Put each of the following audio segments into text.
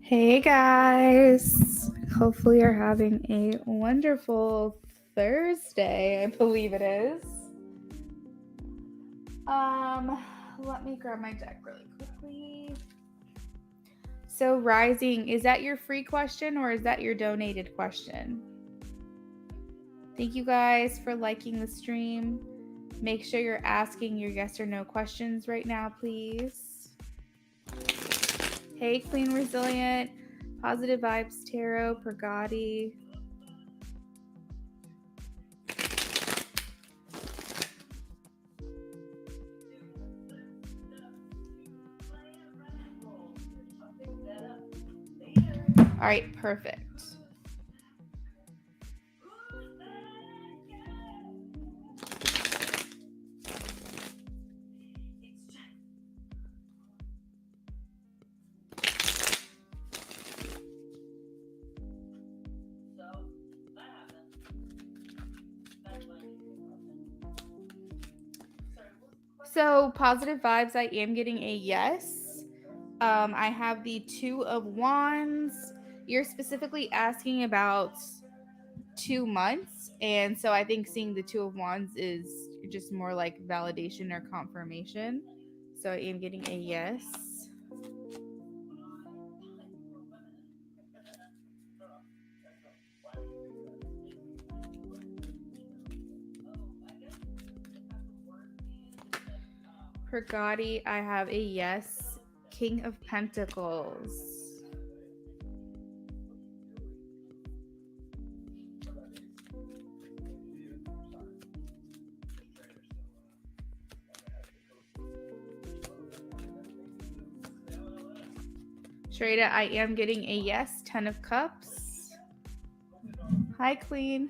Hey guys, hopefully you're having a wonderful Thursday. I believe it is. Let me grab my deck really quickly. So rising, is that your free question or is that your donated question? Thank you guys for liking the stream. Make sure you're asking your yes or no questions right now, please. Hey, Clean Resilient, Positive Vibes Tarot, Purgati. All right, perfect. So positive vibes, I am getting a yes. I have the Two of Wands. You're specifically asking about 2 months. And so I think seeing the Two of Wands is just more like validation or confirmation. So I am getting a yes. Purgati, I have a yes. King of Pentacles. Shreda, I am getting a yes. 10 of Cups. Hi, Queen.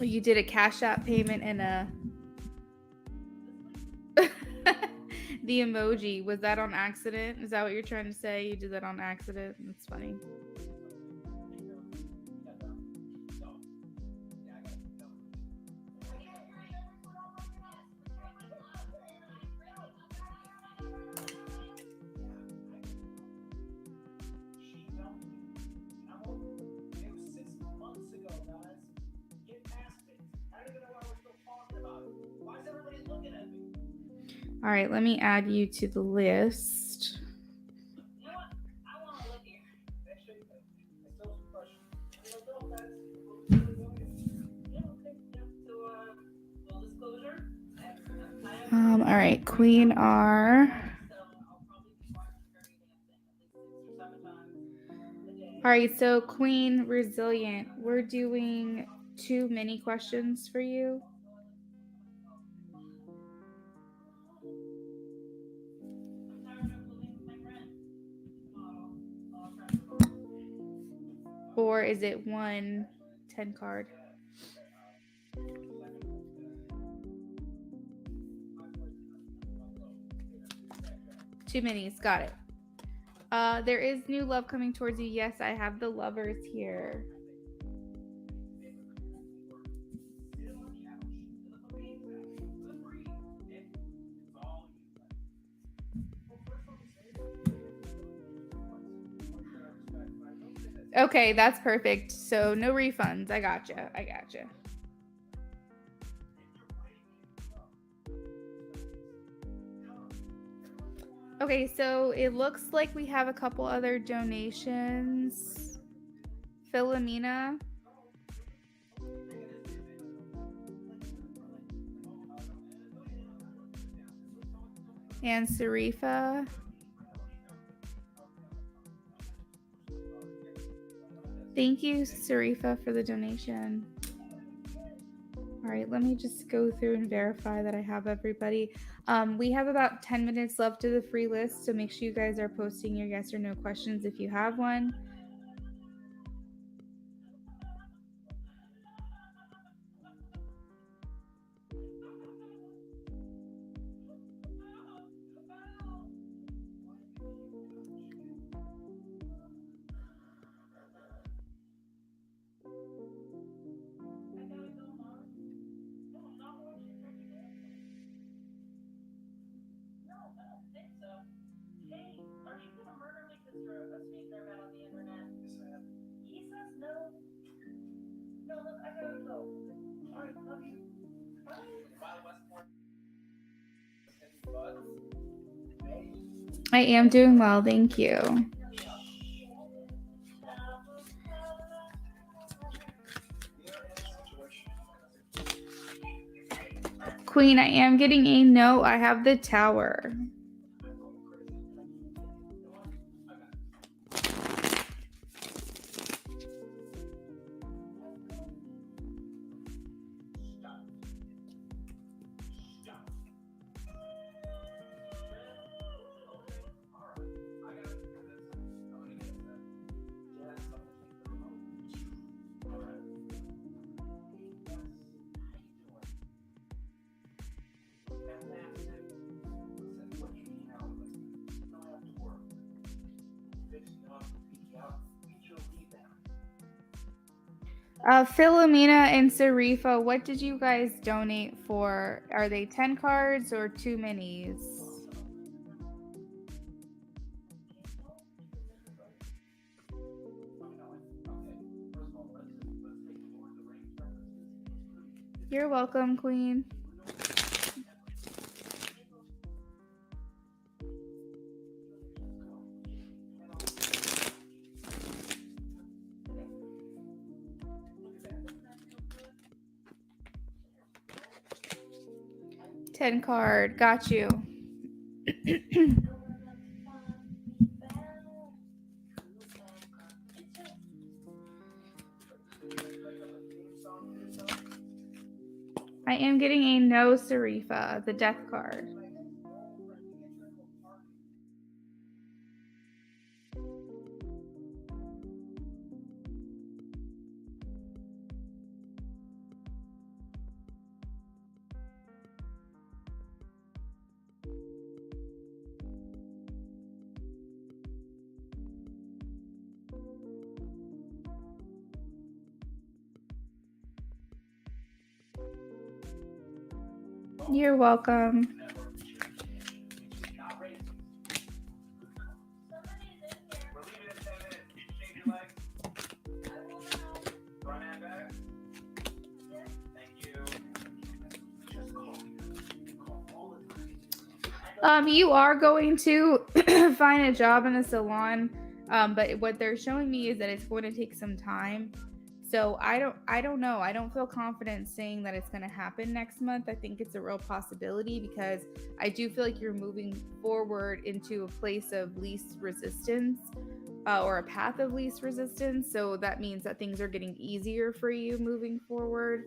You did a Cash App payment and a... The emoji, was that on accident? Is that what you're trying to say? You did that on accident? That's funny. All right, let me add you to the list. All right, Queen R. All right, so Queen Resilient, we're doing 2 mini questions for you. Or is it 1 10 card? Two minis, got it. There is new love coming towards you. Yes, I have the Lovers here. Okay, that's perfect. So no refunds. I gotcha. Okay, so it looks like we have a couple other donations. Philomena. And Sarifa. Thank you, Sarifa, for the donation. All right, let me just go through and verify that I have everybody. We have about 10 minutes left of the free list, so make sure you guys are posting your yes or no questions if you have one. I am doing well, thank you. Queen, I am getting a no. I have the tower. Philomena and Sarifa, what did you guys donate for? Are they 10 cards or 2 minis? You're welcome, Queen. $10 card, got you. I am getting a no, Sarifa, the death card. You're welcome. You are going to find a job in a salon, but what they're showing me is that it's going to take some time. So I don't know. I don't feel confident saying that it's going to happen next month. I think it's a real possibility because I do feel like you're moving forward into a place of least resistance or a path of least resistance. So that means that things are getting easier for you moving forward.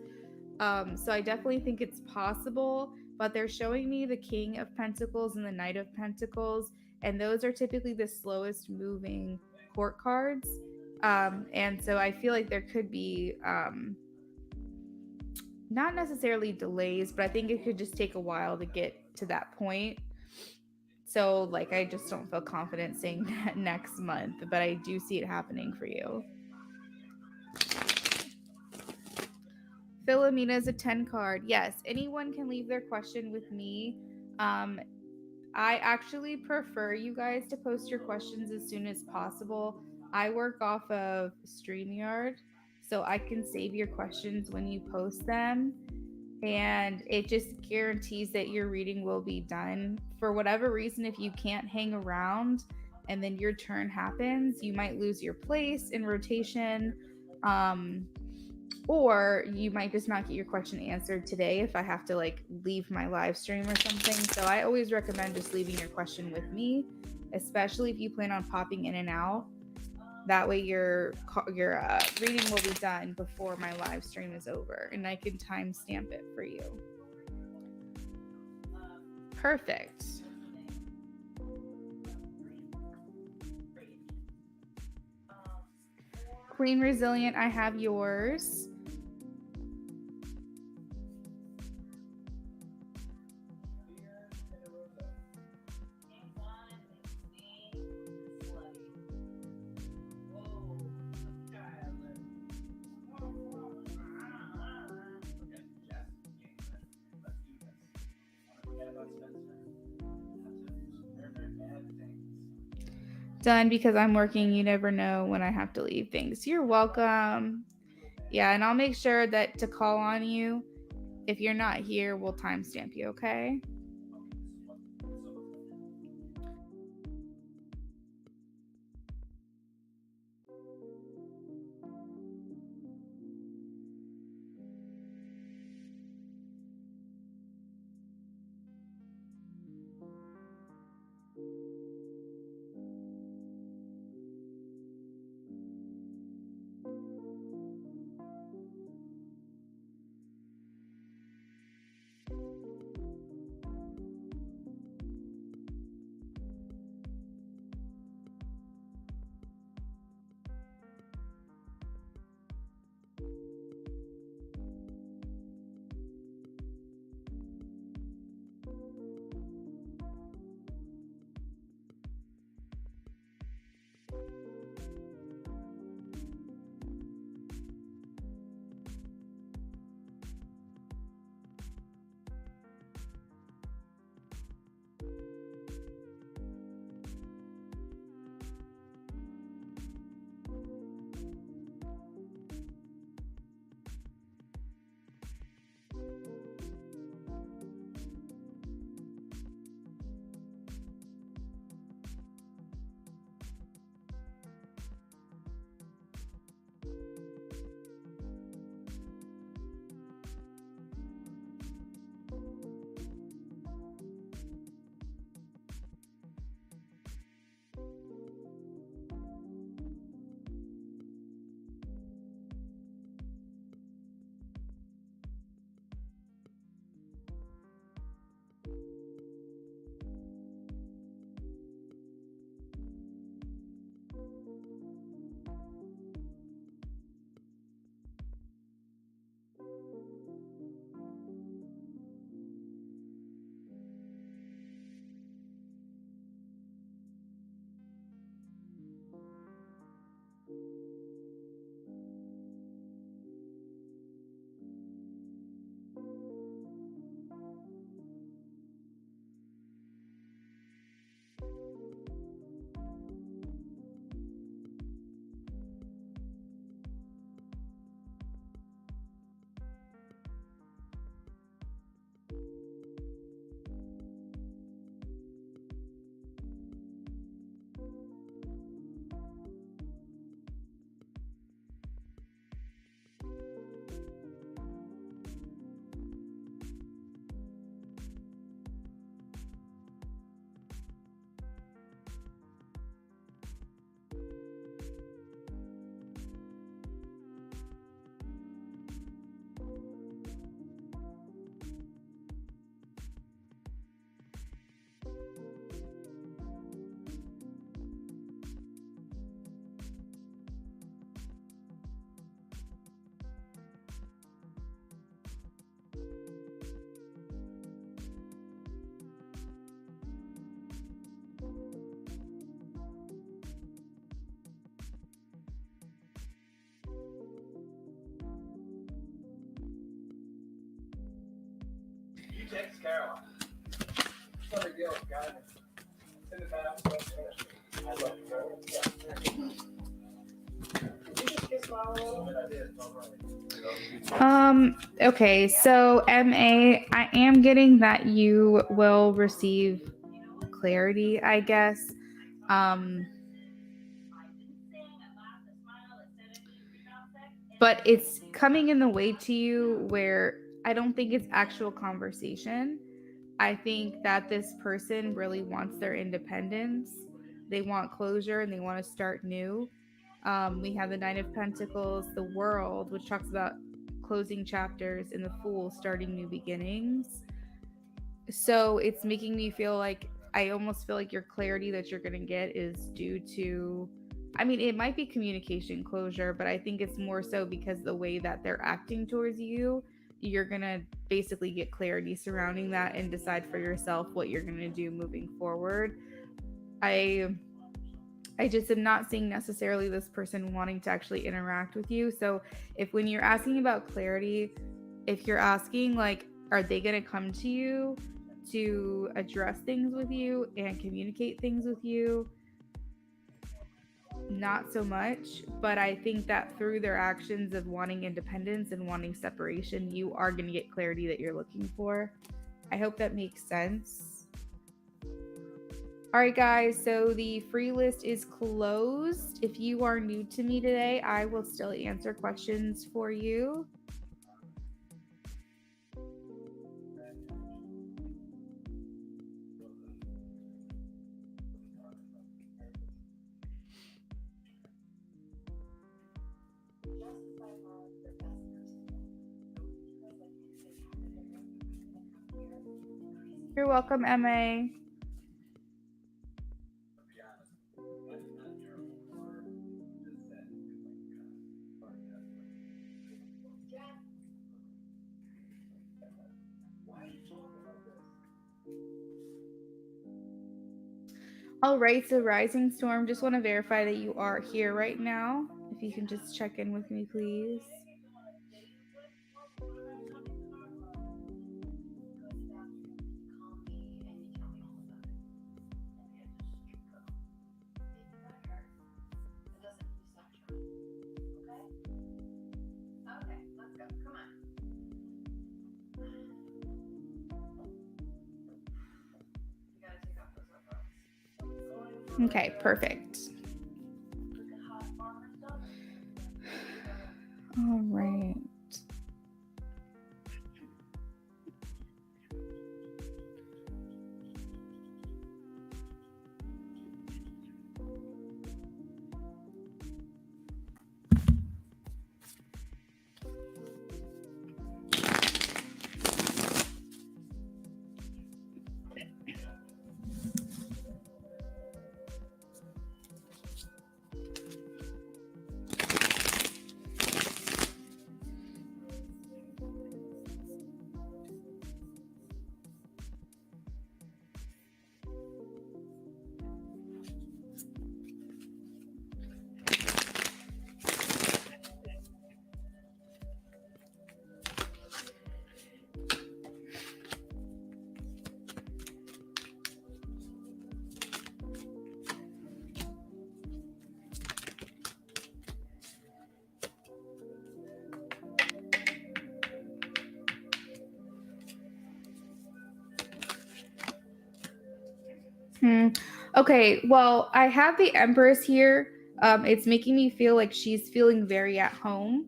So I definitely think it's possible, but they're showing me the King of Pentacles and the Knight of Pentacles, and those are typically the slowest moving court cards. And so I feel like there could be not necessarily delays, but I think it could just take a while to get to that point. So like I just don't feel confident saying that next month, but I do see it happening for you. Philomena is a 10 card. Yes, anyone can leave their question with me. I actually prefer you guys to post your questions as soon as possible. I work off of StreamYard, so I can save your questions when you post them. And it just guarantees that your reading will be done. For whatever reason, if you can't hang around and then your turn happens, you might lose your place in rotation. Or you might just not get your question answered today if I have to like leave my live stream or something. So I always recommend just leaving your question with me, especially if you plan on popping in and out. That way your reading will be done before my live stream is over and I can timestamp it for you. Perfect. Queen Resilient, I have yours. Done because I'm working. You never know when I have to leave things. You're welcome. Yeah, and I'll make sure that to call on you. If you're not here, we'll timestamp you, okay? You text Caroline. It's not a big deal, guys. Send it back. I love you, bro. Yeah. Did you just kiss my little bit? I did. It's all right. Okay, so MA, I am getting that you will receive clarity, I guess. But it's coming in the way to you where I don't think it's actual conversation. I think that this person really wants their independence. They want closure and they want to start new. We have the Nine of Pentacles, the World, which talks about closing chapters, and the Fool, starting new beginnings. So it's making me feel like I almost feel like your clarity that you're going to get is due to, I mean, it might be communication closure, but I think it's more so because the way that they're acting towards you, you're going to basically get clarity surrounding that and decide for yourself what you're going to do moving forward. I just am not seeing necessarily this person wanting to actually interact with you. So if when you're asking about clarity, if you're asking like, are they going to come to you to address things with you and communicate things with you? not so much, but I think that through their actions of wanting independence and wanting separation, you are going to get clarity that you're looking for. I hope that makes sense. All right, guys, so the free list is closed. If you are new to me today, I will still answer questions for you. You're welcome, MA. All right, so Rising Storm, just want to verify that you are here right now. If you can just check in with me, please. Okay, perfect. All right. Okay, well, I have the Empress here. It's making me feel like she's feeling very at home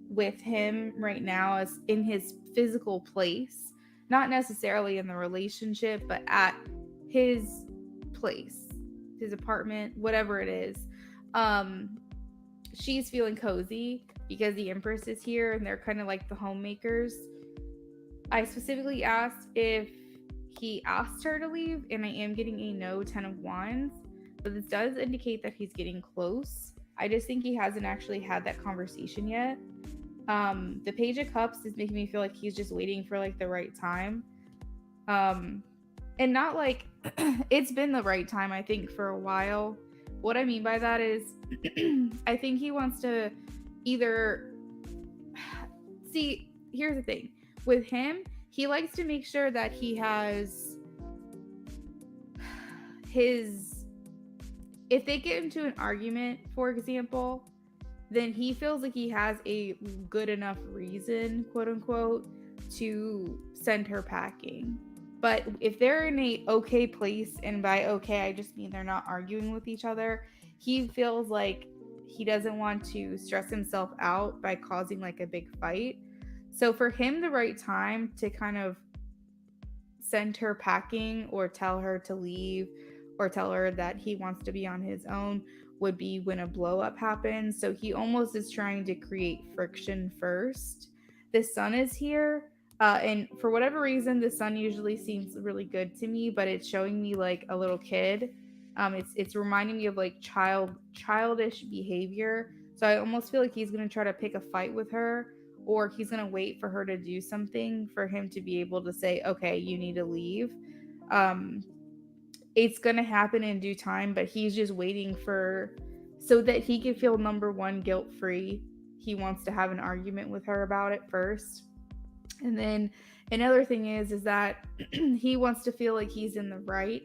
with him right now, as in his physical place, not necessarily in the relationship, but at his place, his apartment, whatever it is. She's feeling cozy because the Empress is here and they're kind of like the homemakers. I specifically asked if he asked her to leave, and I am getting a no 10 of wands, but this does indicate that he's getting close. I just think he hasn't actually had that conversation yet. The Page of Cups is making me feel like he's just waiting for like the right time. And not like it's been the right time, I think, for a while. What I mean by that is I think he wants to either see, here's the thing. With him, he likes to make sure that he has his, if they get into an argument, for example, then he feels like he has a good enough reason, quote unquote, to send her packing. But if they're in a okay place, and by okay, I just mean they're not arguing with each other, he feels like he doesn't want to stress himself out by causing like a big fight. So for him, the right time to kind of send her packing or tell her to leave or tell her that he wants to be on his own would be when a blow up happens. So he almost is trying to create friction first. The sun is here. And for whatever reason, the sun usually seems really good to me, but it's showing me like a little kid. It's reminding me of like childish behavior. So I almost feel like he's gonna try to pick a fight with her, or he's gonna wait for her to do something for him to be able to say, "Okay, you need to leave." It's gonna happen in due time, but he's just waiting for so that he can feel number one guilt free. He wants to have an argument with her about it first. And then another thing is that he wants to feel like he's in the right.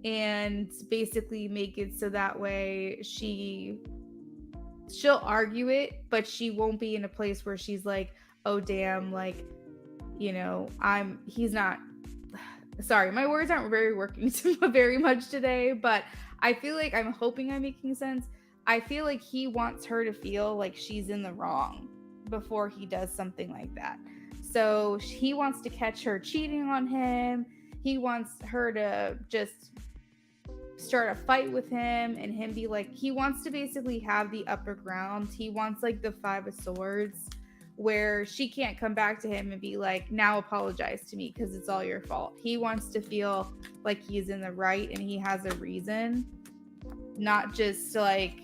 and basically make it so that way she'll argue it, but she won't be in a place where she's like, oh damn, like, he's not, sorry, my words aren't very working very much today, but I feel like I'm hoping I'm making sense. I feel like he wants her to feel like she's in the wrong before he does something like that. So he wants to catch her cheating on him. He wants her to just start a fight with him and him be like, he wants to basically have the upper ground. He wants like the 5 of Swords where she can't come back to him and be like, now apologize to me because it's all your fault. He wants to feel like he's in the right and he has a reason, not just like,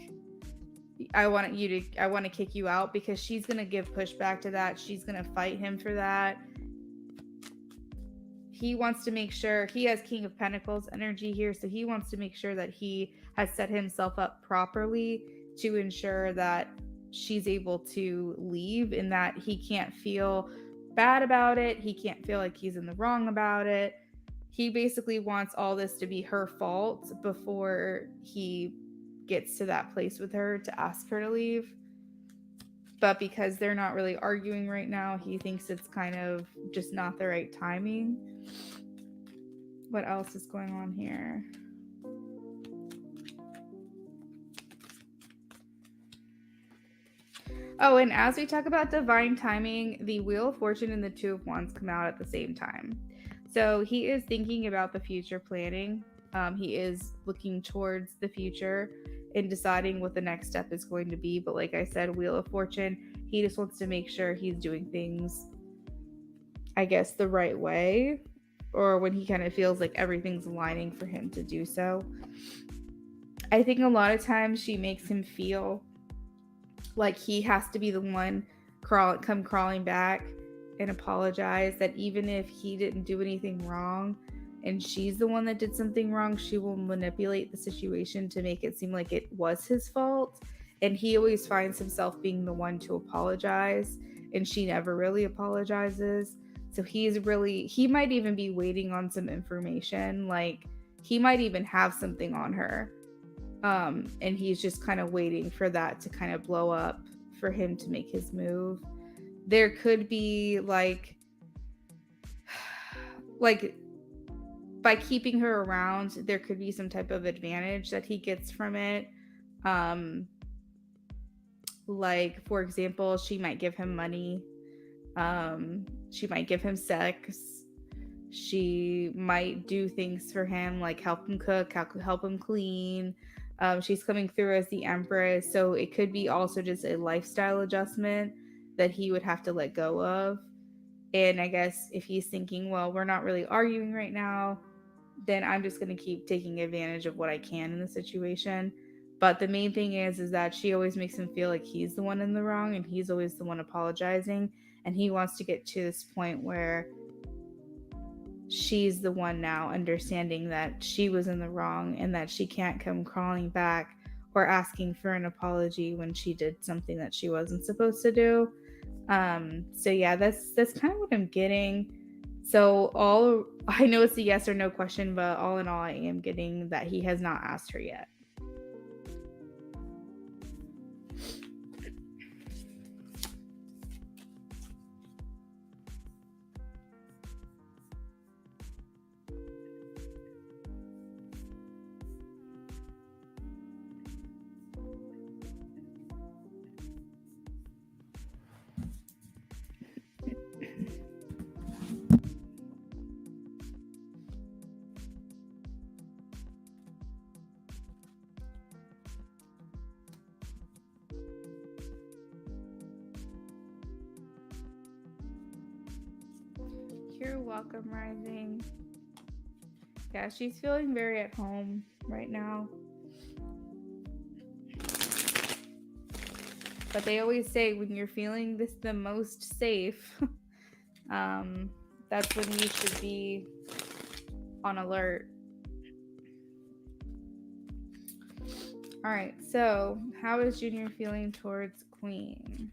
I want to kick you out, because she's going to give pushback to that. She's going to fight him for that. He wants to make sure, he has King of Pentacles energy here, so he wants to make sure that he has set himself up properly to ensure that she's able to leave and that he can't feel bad about it. He can't feel like he's in the wrong about it. He basically wants all this to be her fault before he gets to that place with her to ask her to leave. But because they're not really arguing right now, he thinks it's kind of just not the right timing. What else is going on here? Oh, and as we talk about divine timing, the Wheel of Fortune and the Two of Wands come out at the same time. So he is thinking about the future planning. He is looking towards the future and deciding what the next step is going to be. But like I said, Wheel of Fortune, he just wants to make sure he's doing things, I guess, the right way, or when he kind of feels like everything's aligning for him to do so. I think a lot of times she makes him feel like he has to be the one come crawling back and apologize, that even if he didn't do anything wrong and she's the one that did something wrong, she will manipulate the situation to make it seem like it was his fault. And he always finds himself being the one to apologize, and she never really apologizes. So he might even be waiting on some information, like he might even have something on her. And he's just kind of waiting for that to kind of blow up for him to make his move. There could be like by keeping her around, there could be some type of advantage that he gets from it. Like, for example, she might give him money. She might give him sex. She might do things for him, like help him cook, help him clean. She's coming through as the Empress, so it could be also just a lifestyle adjustment that he would have to let go of. And I guess if he's thinking, well, we're not really arguing right now, then I'm just going to keep taking advantage of what I can in the situation. But the main thing is that she always makes him feel like he's the one in the wrong, and he's always the one apologizing. And he wants to get to this point where she's the one now understanding that she was in the wrong and that she can't come crawling back or asking for an apology when she did something that she wasn't supposed to do. So yeah, that's kind of what I'm getting. So I know it's a yes or no question, but all in all, I am getting that he has not asked her yet. You're welcome, Rising. Yeah, she's feeling very at home right now. But they always say when you're feeling the most safe, that's when you should be on alert. All right, so how is Junior feeling towards Queen?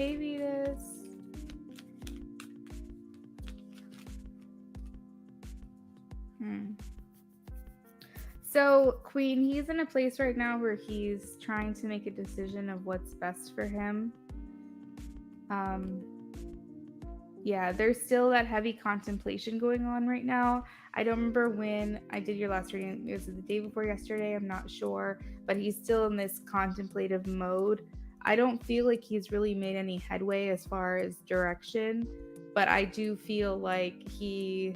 Hey, Vetus. So, Queen, he's in a place right now where he's trying to make a decision of what's best for him. Yeah, there's still that heavy contemplation going on right now. I don't remember when I did your last reading. It was the day before yesterday. I'm not sure. But he's still in this contemplative mode. I don't feel like he's really made any headway as far as direction. But I do feel like he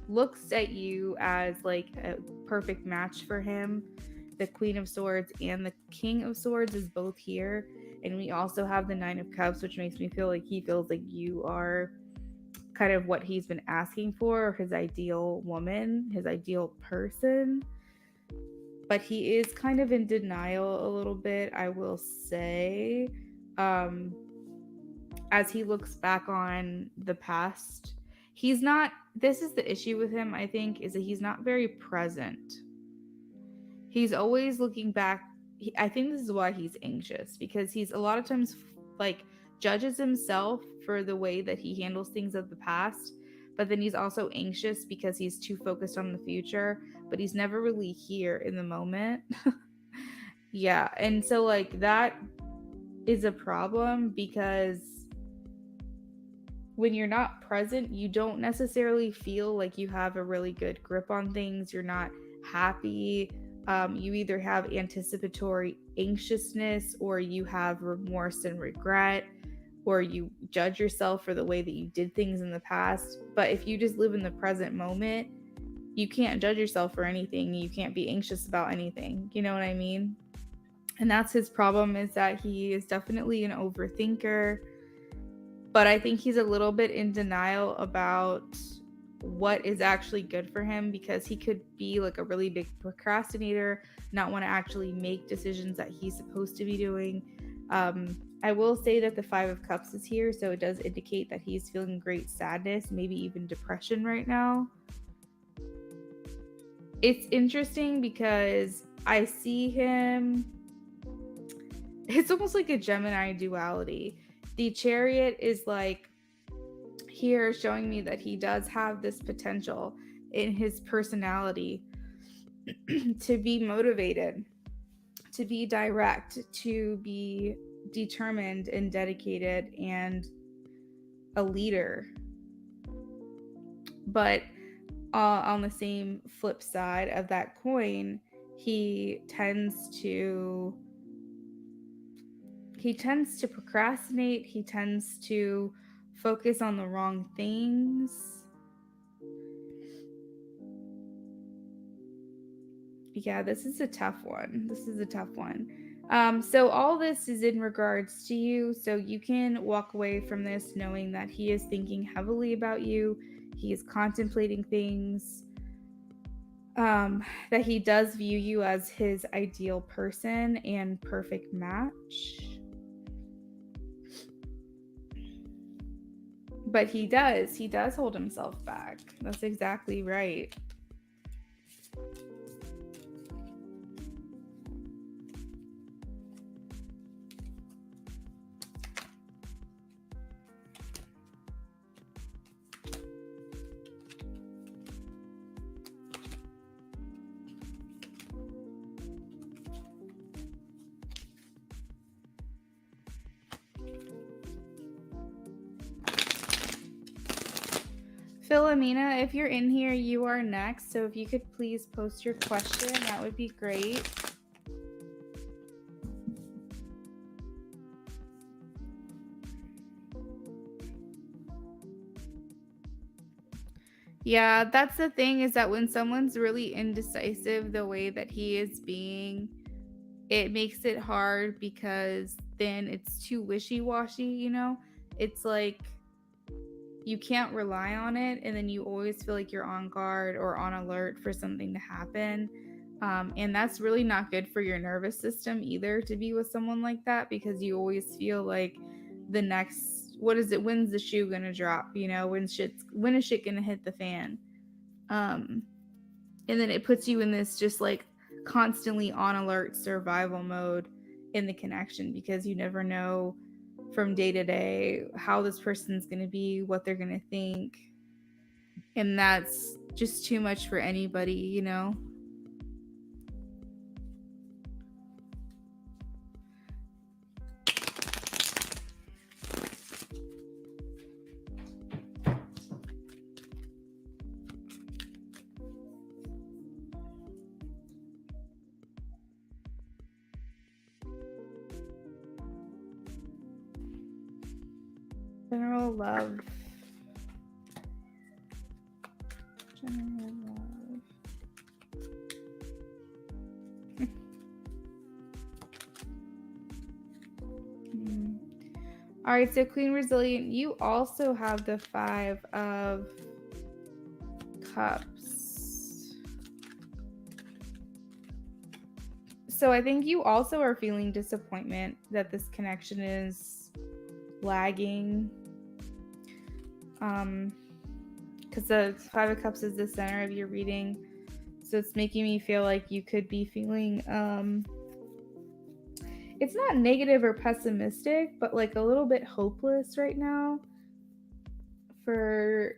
looks at you as like a perfect match for him. The Queen of Swords and the King of Swords is both here. And we also have the Nine of Cups, which makes me feel like he feels like you are kind of what he's been asking for, his ideal woman, his ideal person. But he is kind of in denial a little bit, I will say, as he looks back on the past. He's not, this is the issue with him, I think, is that he's not very present. He's always looking back. I think this is why he's anxious, because he's a lot of times like judges himself for the way that he handles things of the past, but then he's also anxious because he's too focused on the future, but he's never really here in the moment. Yeah, and so like that is a problem, because when you're not present, you don't necessarily feel like you have a really good grip on things. You're not happy. You either have anticipatory anxiousness, or you have remorse and regret, or you judge yourself for the way that you did things in the past. But if you just live in the present moment, you can't judge yourself for anything. You can't be anxious about anything. You know what I mean? And that's his problem, is that he is definitely an overthinker. But I think he's a little bit in denial about what is actually good for him, because he could be like a really big procrastinator, not want to actually make decisions that he's supposed to be doing. I will say that the Five of Cups is here, so it does indicate that he's feeling great sadness, maybe even depression right now. It's interesting because I see him, it's almost like a Gemini duality. The Chariot is like here showing me that he does have this potential in his personality to be motivated, to be direct, to be determined and dedicated and a leader. But on the same flip side of that coin, he tends to procrastinate. He tends to focus on the wrong things. Yeah, this is a tough one. So all this is in regards to you. So you can walk away from this knowing that he is thinking heavily about you. He is contemplating things. That he does view you as his ideal person and perfect match. But he does hold himself back. That's exactly right. Philomena, if you're in here, you are next. So if you could please post your question, that would be great. Yeah, that's the thing, is that when someone's really indecisive the way that he is being, it makes it hard, because then it's too wishy-washy, you know? It's like you can't rely on it, and then you always feel like you're on guard or on alert for something to happen. And that's really not good for your nervous system either, to be with someone like that, because you always feel like the next, when's the shoe gonna drop, you know, when is shit gonna hit the fan? And then it puts you in this just like constantly on alert survival mode in the connection, because you never know from day to day, how this person's going to be, what they're going to think. And that's just too much for anybody, you know? General love. General love. All right, so Queen Resilient, you also have the 5 of Cups. So I think you also are feeling disappointment that this connection is lagging. Because the 5 of Cups is the center of your reading. So it's making me feel like you could be feeling, it's not negative or pessimistic, but like a little bit hopeless right now for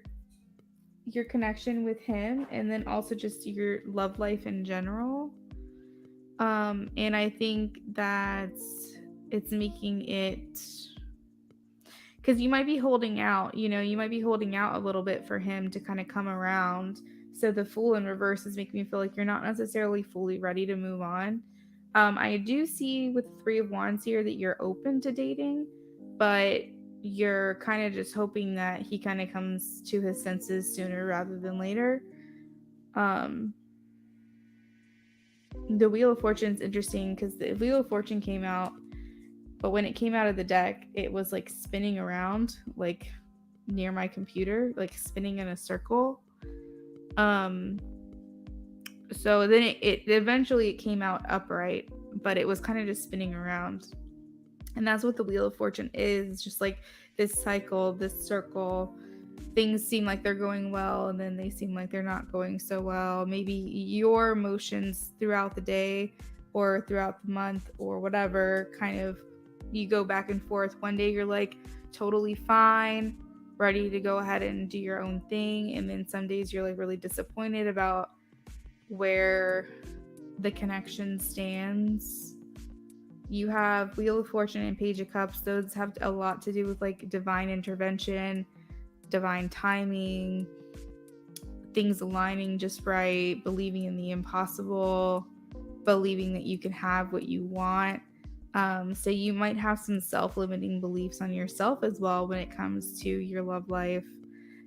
your connection with him, and then also just your love life in general. And I think that it's making it, because you might be holding out, you might be holding out a little bit for him to kind of come around. So the Fool in reverse is making me feel like you're not necessarily fully ready to move on. I do see with the 3 of Wands here that you're open to dating, but you're kind of just hoping that he kind of comes to his senses sooner rather than later. The Wheel of Fortune is interesting because the Wheel of Fortune came out, but when it came out of the deck, it was like spinning around, like near my computer, like spinning in a circle. So then it eventually it came out upright, but it was kind of just spinning around. And that's what the Wheel of Fortune is, just like this cycle, this circle. Things seem like they're going well, and then they seem like they're not going so well. Maybe your emotions throughout the day or throughout the month or whatever, kind of, you go back and forth. One day you're like totally fine, ready to go ahead and do your own thing, and then some days you're like really disappointed about where the connection stands. You have Wheel of Fortune and Page of Cups. Those have a lot to do with like divine intervention, divine timing, things aligning just right, believing in the impossible, believing that you can have what you want. So you might have some self-limiting beliefs on yourself as well when it comes to your love life.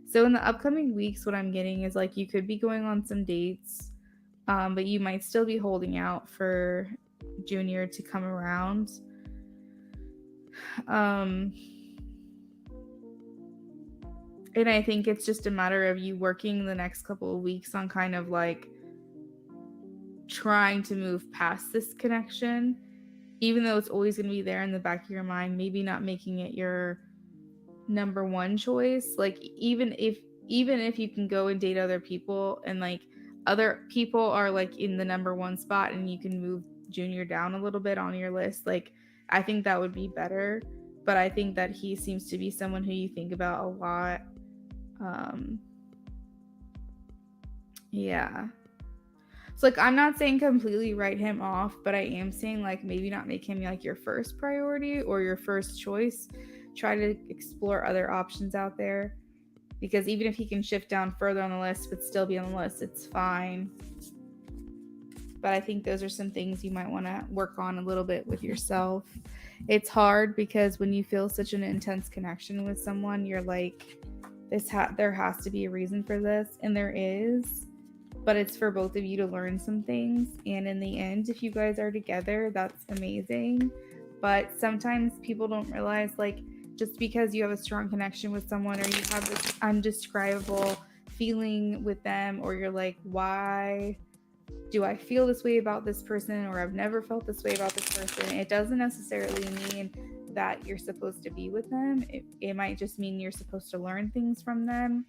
So in the upcoming weeks, what I'm getting is like you could be going on some dates, but you might still be holding out for Junior to come around. And I think it's just a matter of you working the next couple of weeks on kind of like trying to move past this connection, even though it's always going to be there in the back of your mind, maybe not making it your number one choice. Like even if you can go and date other people, and like other people are like in the number one spot, and you can move Junior down a little bit on your list, like I think that would be better. But I think that he seems to be someone who you think about a lot. Yeah. So like I'm not saying completely write him off, but I am saying like maybe not make him like your first priority or your first choice. Try to explore other options out there, because even if he can shift down further on the list but still be on the list, it's fine. But I think those are some things you might want to work on a little bit with yourself. It's hard because when you feel such an intense connection with someone, you're like, there has to be a reason for this, and there is. But it's for both of you to learn some things, and in the end, if you guys are together, that's amazing. But sometimes people don't realize, like, just because you have a strong connection with someone, or you have this undescribable feeling with them, or you're like, why do I feel this way about this person, or I've never felt this way about this person, it doesn't necessarily mean that you're supposed to be with them. It might just mean you're supposed to learn things from them,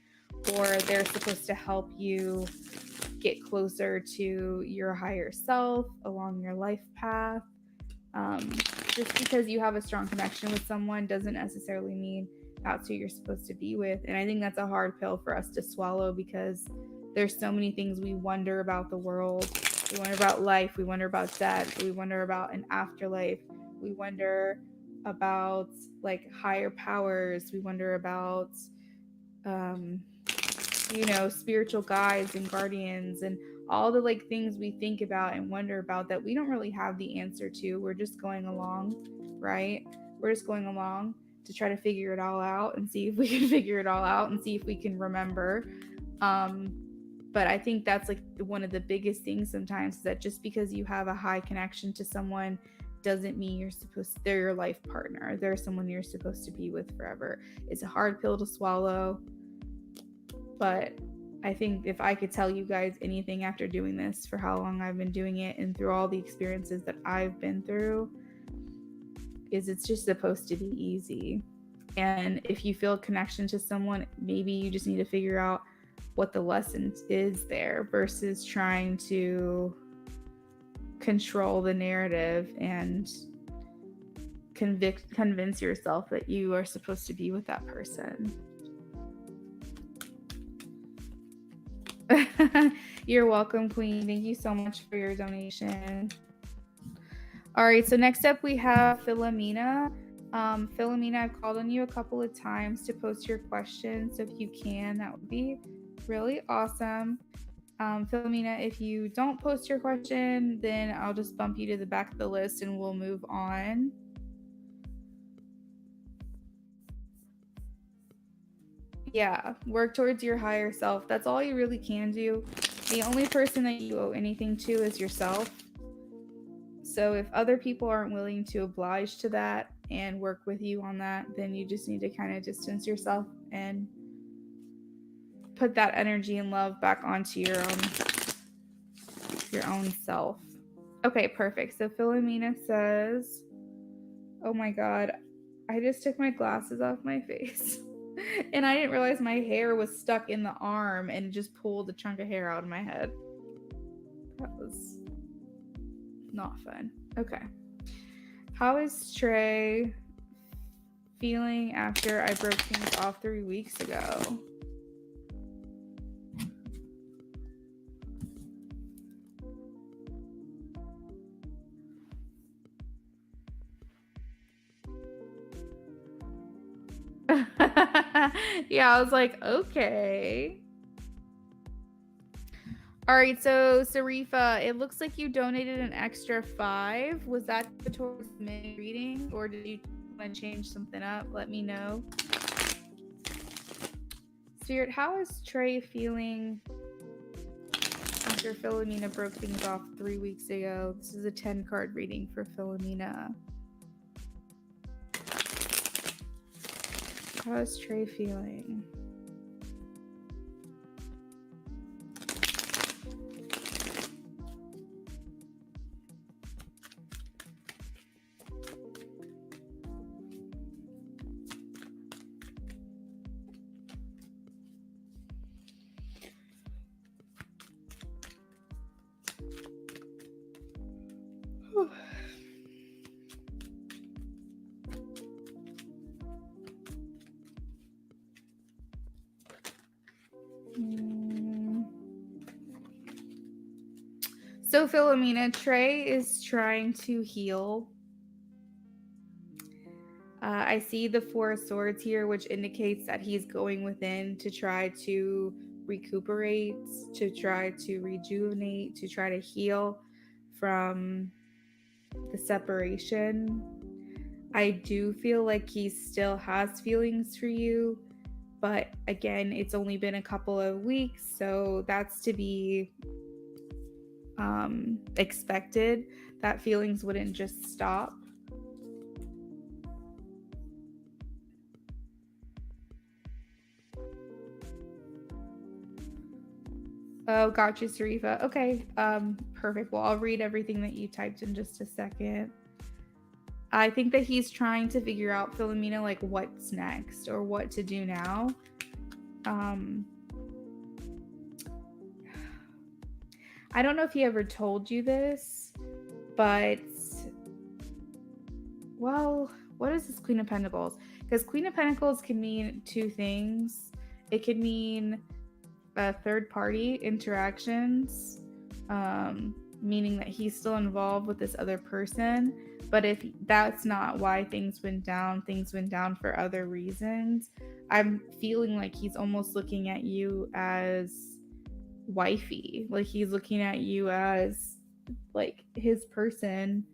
or they're supposed to help you get closer to your higher self along your life path. just because you have a strong connection with someone doesn't necessarily mean that's who you're supposed to be with. And I think that's a hard pill for us to swallow, because there's so many things we wonder about the world. We wonder about life. We wonder about death. We wonder about an afterlife. We wonder about like higher powers. We wonder about, spiritual guides and guardians and all the like things we think about and wonder about that we don't really have the answer to. We're just going along, right? We're just going along to try to figure it all out and see if we can figure it all out and see if we can remember. But I think that's like one of the biggest things sometimes, is that just because you have a high connection to someone doesn't mean they're your life partner. They're someone you're supposed to be with forever. It's a hard pill to swallow. But I think if I could tell you guys anything after doing this for how long I've been doing it and through all the experiences that I've been through, is it's just supposed to be easy. And if you feel a connection to someone, maybe you just need to figure out what the lesson is there versus trying to control the narrative and convince yourself that you are supposed to be with that person. You're welcome, Queen. Thank you so much for your donation. All right, so next up we have Philomena. Philomena, I've called on you a couple of times to post your questions. So if you can, that would be really awesome. Philomena, if you don't post your question, then I'll just bump you to the back of the list and we'll move on. Yeah, work towards your higher self. That's all you really can do. The only person that you owe anything to is yourself. So if other people aren't willing to oblige to that and work with you on that, then you just need to kind of distance yourself and put that energy and love back onto your own self. Okay, perfect. So Philomena says, oh my God, I just took my glasses off my face. And I didn't realize my hair was stuck in the arm and just pulled a chunk of hair out of my head. That was not fun. Okay. How is Trey feeling after I broke things off 3 weeks ago? Yeah, I was like, okay. All right, so Sarifa, it looks like you donated an extra $5. Was that towards the mini reading, or did you want to change something up? Let me know. Spirit, how is Trey feeling after Philomena broke things off 3 weeks ago? This is a 10-card reading for Philomena. How is Trey feeling? So Philomena, Trey is trying to heal. I see the Four of Swords here, which indicates that he's going within to try to recuperate, to try to rejuvenate, to try to heal from the separation. I do feel like he still has feelings for you, but again, it's only been a couple of weeks, so that's to be expected. That feelings wouldn't just stop. Oh, gotcha, Sarifa. Okay, perfect. Well, I'll read everything that you typed in just a second. I think that he's trying to figure out, Philomena, like what's next or what to do now. I don't know if he ever told you this, but Well, what is this Queen of Pentacles? Because Queen of Pentacles can mean two things. It could mean third party interactions, meaning that he's still involved with this other person. But if that's not why things went down for other reasons. I'm feeling like he's almost looking at you as wifey. Like he's looking at you as like his person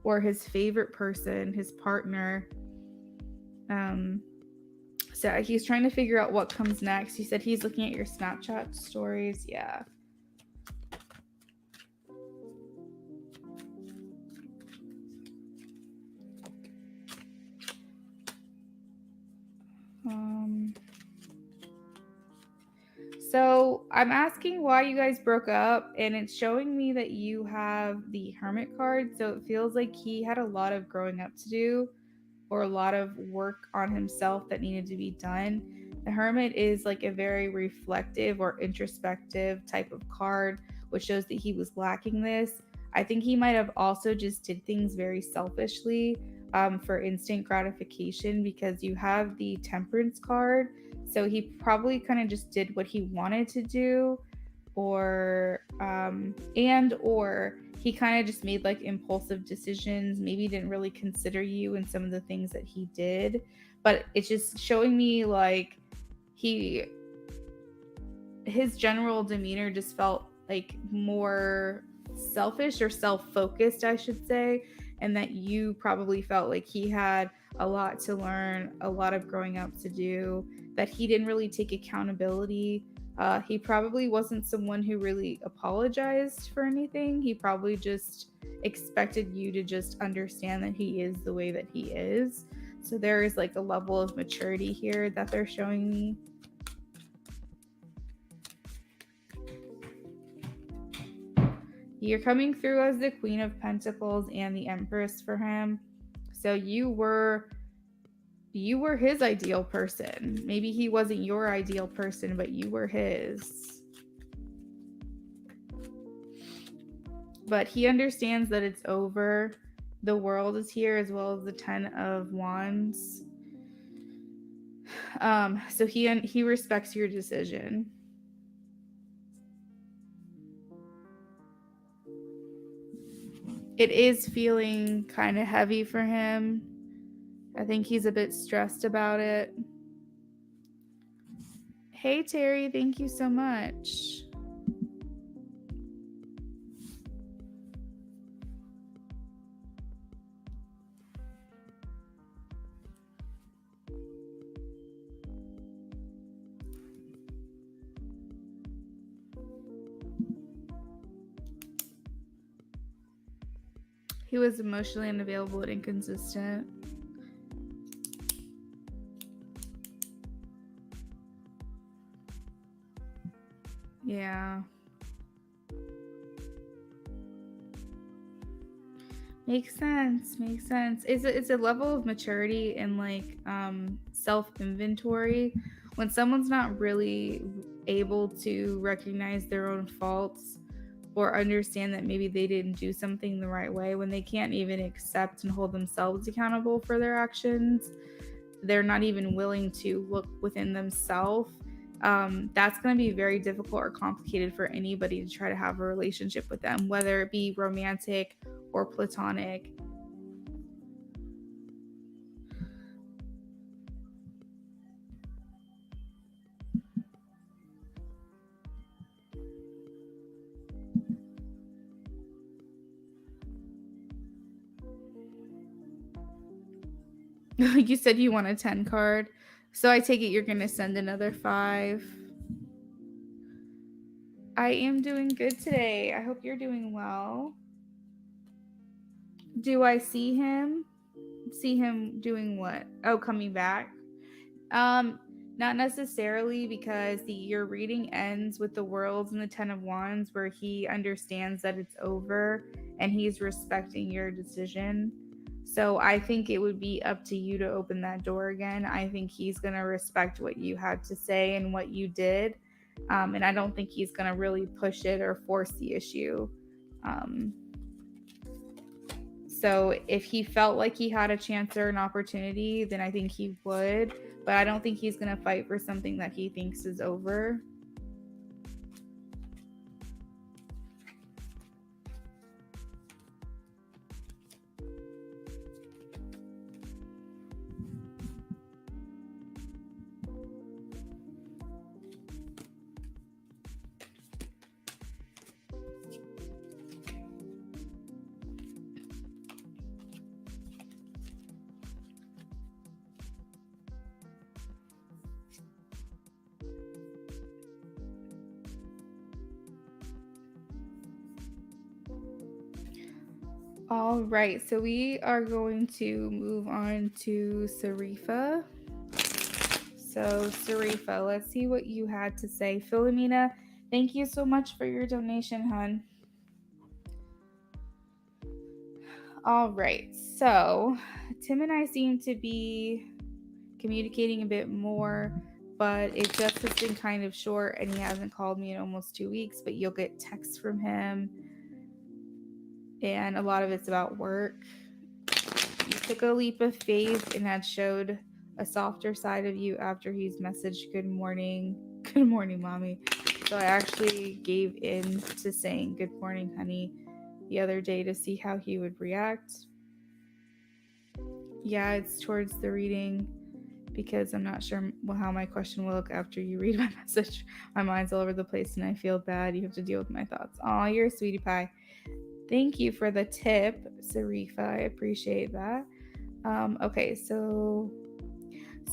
or his favorite person, his partner. So he's trying to figure out what comes next. He said he's looking at your Snapchat stories. Yeah. So I'm asking why you guys broke up, and it's showing me that you have the Hermit card. So it feels like he had a lot of growing up to do, or a lot of work on himself that needed to be done. The Hermit is like a very reflective or introspective type of card, which shows that he was lacking this. I think he might have also just did things very selfishly for instant gratification, because you have the Temperance card. So he probably kind of just did what he wanted to do, or he kind of just made like impulsive decisions, maybe didn't really consider you in some of the things that he did. But it's just showing me like his general demeanor just felt like more selfish or self-focused, I should say, and that you probably felt like he had a lot to learn, a lot of growing up to do, that he didn't really take accountability. He probably wasn't someone who really apologized for anything. He probably just expected you to just understand that he is the way that he is. So there is like a level of maturity here that they're showing me. You're coming through as the Queen of Pentacles and the Empress for him. So you were his ideal person. Maybe he wasn't your ideal person, but you were his. But he understands that it's over. The World is here, as well as the 10 of Wands. So he respects your decision. It is feeling kind of heavy for him. I think he's a bit stressed about it. Hey, Terry, thank you so much. He was emotionally unavailable and inconsistent. Yeah. Makes sense. It's a level of maturity and like self-inventory. When someone's not really able to recognize their own faults or understand that maybe they didn't do something the right way, when they can't even accept and hold themselves accountable for their actions, they're not even willing to look within themselves. That's going to be very difficult or complicated for anybody to try to have a relationship with them, whether it be romantic or platonic. You said you want a 10 card, so I take it you're going to send another 5. I am doing good today. I hope you're doing well. Do I see him? See him doing what? Oh, coming back? Not necessarily, because your reading ends with the Worlds and the 10 of Wands, where he understands that it's over and he's respecting your decision. So I think it would be up to you to open that door again. I think he's going to respect what you had to say and what you did. And I don't think he's going to really push it or force the issue. So if he felt like he had a chance or an opportunity, then I think he would. But I don't think he's going to fight for something that he thinks is over. All right, so we are going to move on to Sarifa. So, Sarifa, let's see what you had to say. Philomena, thank you so much for your donation, hon. All right, so Tim and I seem to be communicating a bit more, but it just has been kind of short, and he hasn't called me in almost 2 weeks, but you'll get texts from him, and a lot of it's about work. You took a leap of faith and had showed a softer side of you after he's messaged good morning, mommy. So I actually gave in to saying good morning, honey, the other day to see how he would react. Yeah, it's towards the reading because I'm not sure how my question will look after you read my message. My mind's all over the place and I feel bad. You have to deal with my thoughts. Aw, you're a sweetie pie. Thank you for the tip, Sarifa. I appreciate that. Okay, so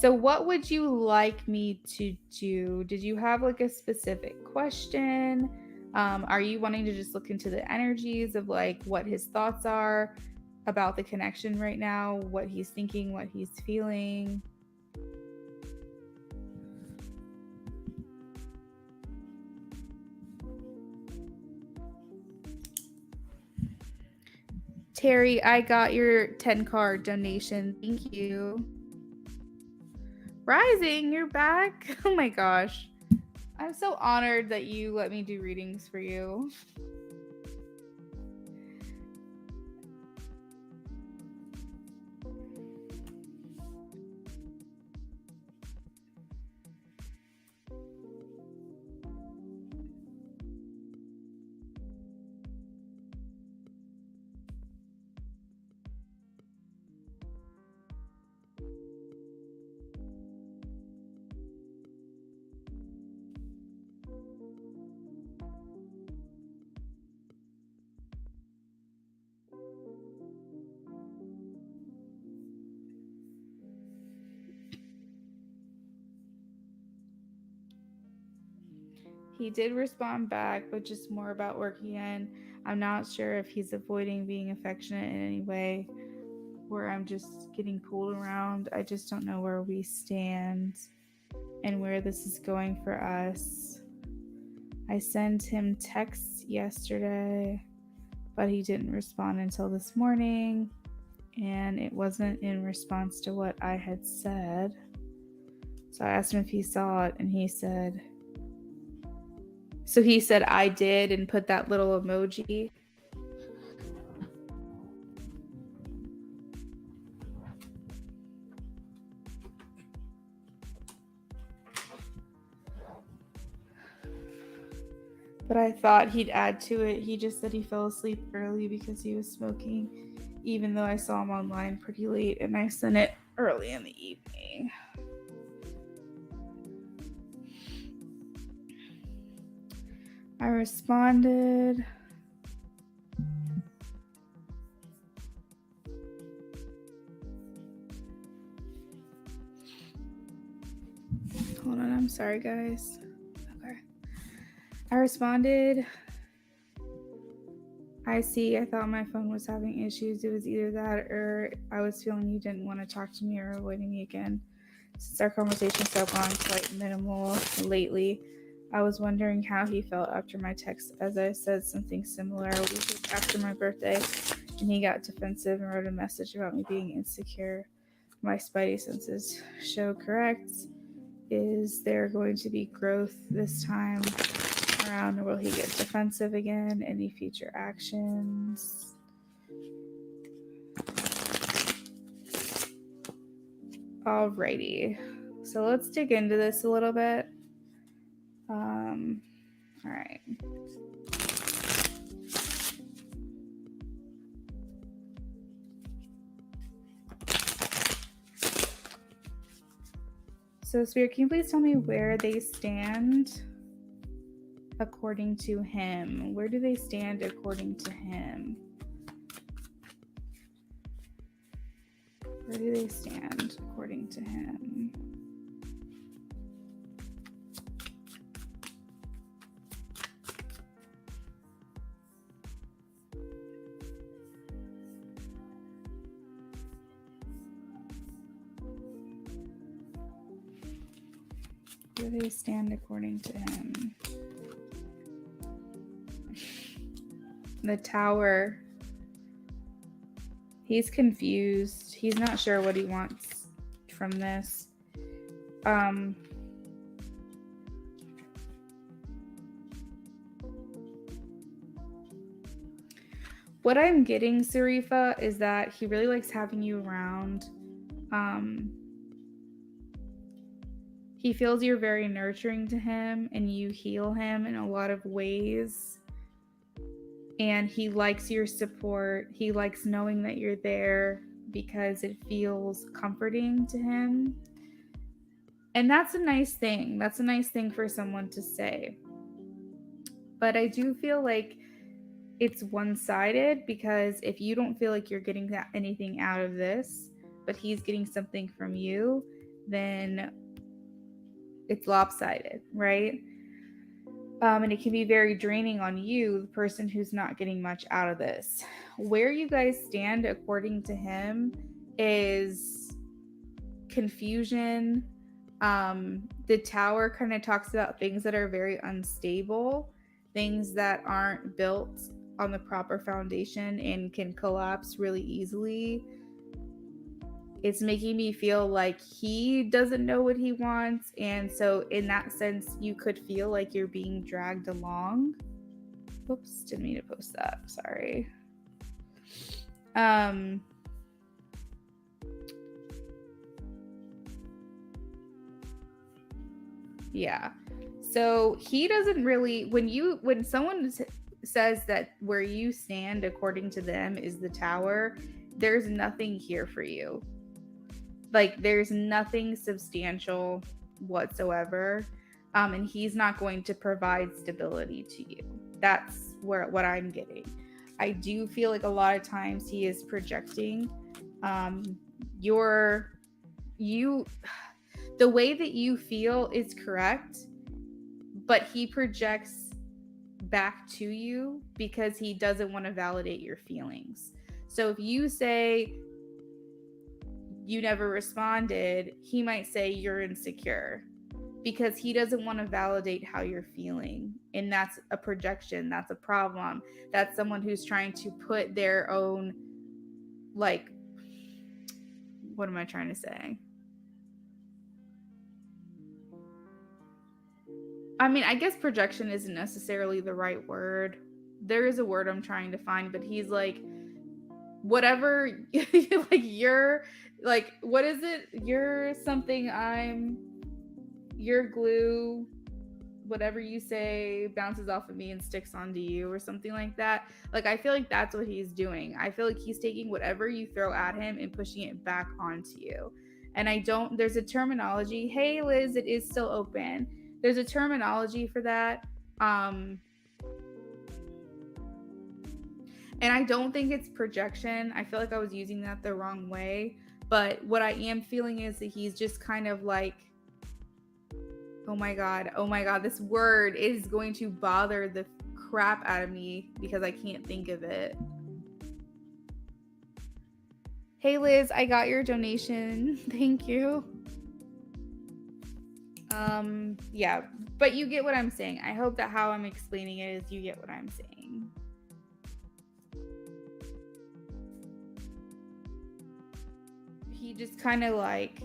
what would you like me to do? Did you have like a specific question? Are you wanting to just look into the energies of like what his thoughts are about the connection right now, what he's thinking, what he's feeling? Terry, I got your 10-card donation. Thank you. Rising, you're back. Oh my gosh. I'm so honored that you let me do readings for you. He did respond back, but just more about work again. I'm not sure if he's avoiding being affectionate in any way, where I'm just getting pulled around. I just don't know where we stand and where this is going for us. I sent him texts yesterday, but he didn't respond until this morning, and it wasn't in response to what I had said. So I asked him if he saw it, and he said I did and put that little emoji. But I thought he'd add to it. He just said he fell asleep early because he was smoking, even though I saw him online pretty late, and I sent it early in the evening. I responded. Hold on, I'm sorry, guys. Okay. I responded. I see. I thought my phone was having issues. It was either that or I was feeling you didn't want to talk to me or avoiding me again. Since our conversation has gone quite minimal lately, I was wondering how he felt after my text, as I said something similar a week after my birthday, and he got defensive and wrote a message about me being insecure. My spidey senses show correct. Is there going to be growth this time around, or will he get defensive again? Any future actions? Alrighty. So let's dig into this a little bit. All right. So Spirit, can you please tell me where they stand according to him? Where do they stand according to him? Where do they stand according to him? Where do they stand according to him? The Tower. He's confused. He's not sure what he wants from this. What I'm getting, Sarifa, is that he really likes having you around. He feels you're very nurturing to him and you heal him in a lot of ways. And he likes your support. He likes knowing that you're there because it feels comforting to him. And that's a nice thing. That's a nice thing for someone to say. But I do feel like it's one-sided, because if you don't feel like you're getting anything out of this, but he's getting something from you, then it's lopsided, right? And it can be very draining on you, the person who's not getting much out of this. Where you guys stand according to him is confusion. The Tower kind of talks about things that are very unstable, things that aren't built on the proper foundation and can collapse really easily. It's making me feel like he doesn't know what he wants. And so in that sense, you could feel like you're being dragged along. Oops, didn't mean to post that. Sorry. Yeah. So he doesn't really, when someone says that where you stand according to them is the Tower, there's nothing here for you. Like, there's nothing substantial whatsoever. And he's not going to provide stability to you. That's what I'm getting. I do feel like a lot of times he is projecting the way that you feel is correct, but he projects back to you because he doesn't want to validate your feelings. So if you say you never responded, he might say you're insecure because he doesn't want to validate how you're feeling. And that's a projection. That's a problem. That's someone who's trying to put their own, like, what am I trying to say? I mean, I guess projection isn't necessarily the right word. There is a word I'm trying to find, but he's like, whatever, like, you're, like, what is it? You're something, you're glue. Whatever you say bounces off of me and sticks onto you, or something like that. Like, I feel like that's what he's doing. I feel like he's taking whatever you throw at him and pushing it back onto you. And there's a terminology. Hey, Liz, it is still open. There's a terminology for that. And I don't think it's projection. I feel like I was using that the wrong way. But what I am feeling is that he's just kind of like, oh my God, this word is going to bother the crap out of me because I can't think of it. Hey, Liz, I got your donation. Thank you. Yeah, but you get what I'm saying. I hope that how I'm explaining it is you get what I'm saying. He just kind of like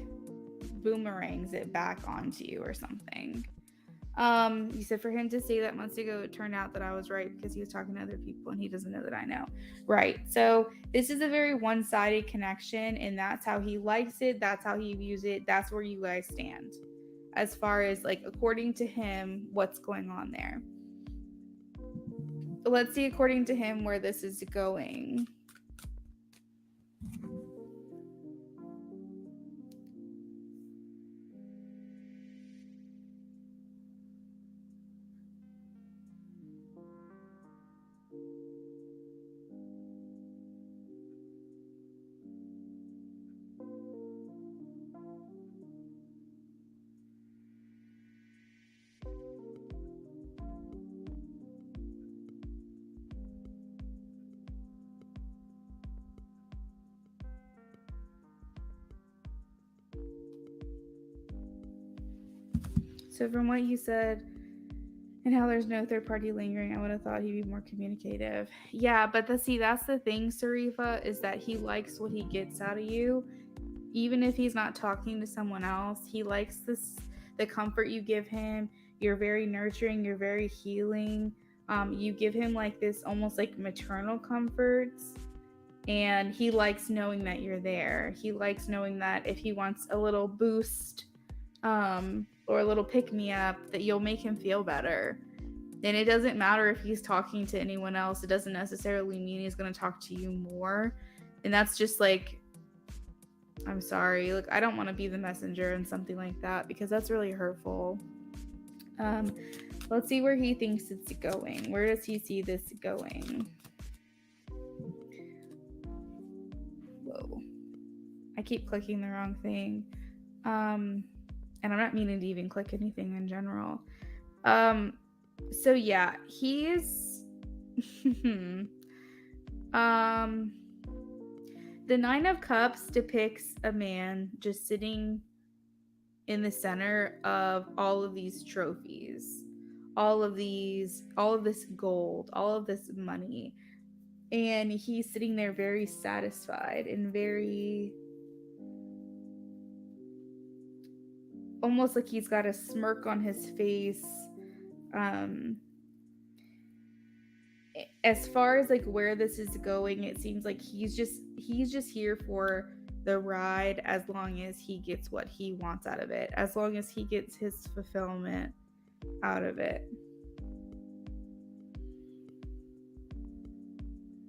boomerangs it back onto you or something. You said for him to say that months ago, it turned out that I was right because he was talking to other people and he doesn't know that I know. Right. So this is a very one-sided connection, and that's how he likes it. That's how he views it. That's where you guys stand as far as like according to him, what's going on there. Let's see according to him where this is going. So from what you said and how there's no third party lingering, I would have thought he'd be more communicative. Yeah, but that's the thing, Sarifa, is that he likes what he gets out of you. Even if he's not talking to someone else, he likes the comfort you give him. You're very nurturing, you're very healing. You give him like this almost like maternal comforts. And he likes knowing that you're there. He likes knowing that if he wants a little boost, or a little pick-me-up, that you'll make him feel better. And it doesn't matter if he's talking to anyone else. It doesn't necessarily mean he's going to talk to you more. And that's just like, I'm sorry. Like, I don't want to be the messenger and something like that because that's really hurtful. Let's see where he thinks it's going. Where does he see this going? Whoa. I keep clicking the wrong thing. And I'm not meaning to even click anything in general. So yeah, he's the 9 of Cups depicts a man just sitting in the center of all of these trophies, all of this gold, all of this money. And he's sitting there very satisfied and very almost like he's got a smirk on his face. As far as like where this is going, it seems like he's just here for the ride as long as he gets what he wants out of it, as long as he gets his fulfillment out of it.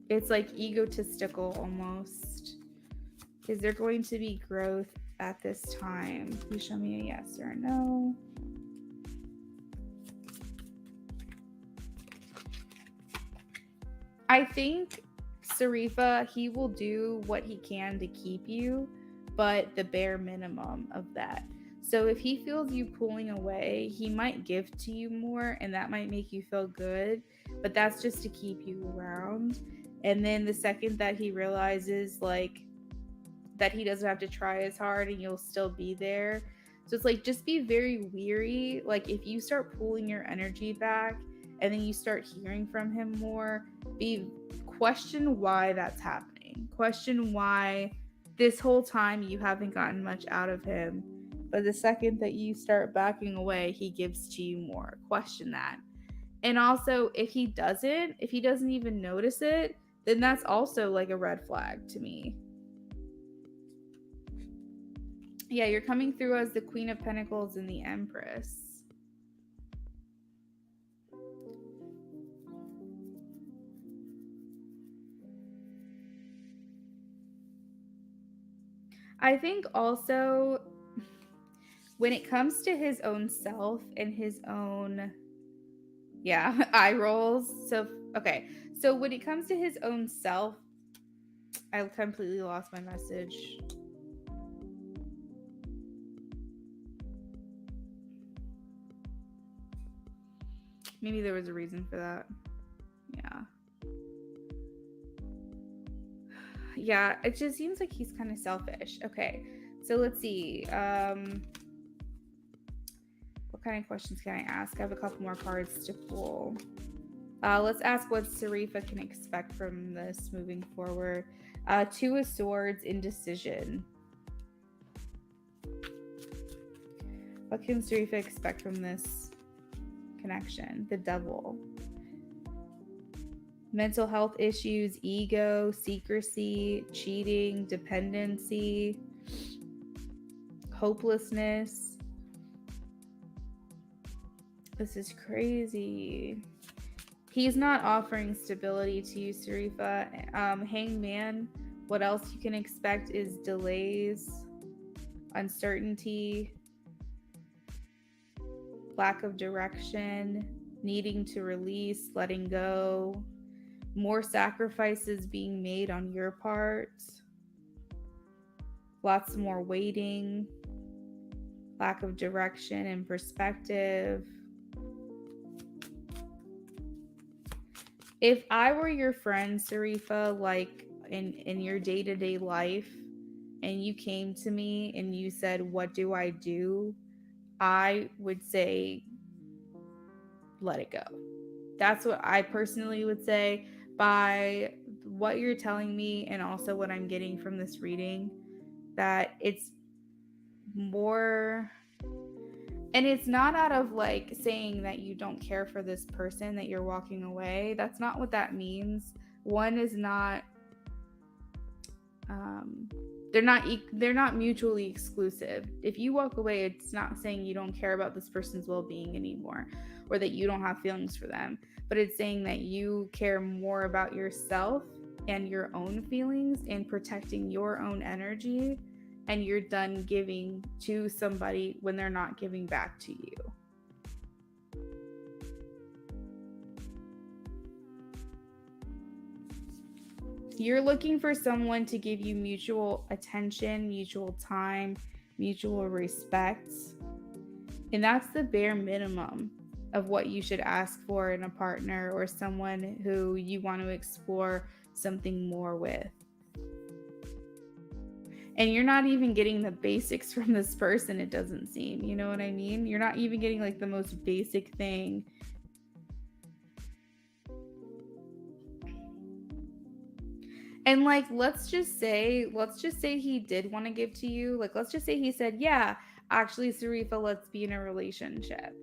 It's like egotistical almost. Is there going to be growth at this time? Please show me a yes or a no. I think Sarifa, he will do what he can to keep you, but the bare minimum of that. So if he feels you pulling away, he might give to you more, and that might make you feel good, but that's just to keep you around. And then the second that he realizes like that he doesn't have to try as hard and you'll still be there. So it's like, just be very weary. Like if you start pulling your energy back and then you start hearing from him more, question why that's happening. Question why this whole time you haven't gotten much out of him. But the second that you start backing away, he gives to you more. Question that. And also, if he doesn't even notice it, then that's also like a red flag to me. Yeah, you're coming through as the Queen of Pentacles and the Empress. I think also when it comes to his own self and his own, eye rolls. So, okay. So when it comes to his own self, I completely lost my message. Maybe there was a reason for that. Yeah, it just seems like he's kind of selfish. Okay, so let's see. What kind of questions can I ask? I have a couple more cards to pull. Let's ask what Sarifa can expect from this moving forward. 2 of Swords, indecision. What can Sarifa expect from this connection, the devil. Mental health issues, ego, secrecy, cheating, dependency, hopelessness. This is crazy. He's not offering stability to you, Sarifa. Hangman, what else you can expect is delays, uncertainty, lack of direction, needing to release, letting go, more sacrifices being made on your part, lots more waiting, lack of direction and perspective. If I were your friend, Sarifa, like in your day-to-day life, and you came to me and you said, what do? I would say, let it go. That's what I personally would say. By what you're telling me and also what I'm getting from this reading, that it's more, and it's not out of like saying that you don't care for this person, that you're walking away. That's not what that means. One is not, they're not mutually exclusive. If you walk away, it's not saying you don't care about this person's well-being anymore, or that you don't have feelings for them, but it's saying that you care more about yourself and your own feelings and protecting your own energy, and you're done giving to somebody when they're not giving back to you. You're looking for someone to give you mutual attention, mutual time, mutual respect. And that's the bare minimum of what you should ask for in a partner or someone who you want to explore something more with. And you're not even getting the basics from this person, it doesn't seem. You know what I mean? You're not even getting like the most basic thing. And like, let's just say he did want to give to you. Like, let's just say he said, yeah, actually, Sarifa, let's be in a relationship.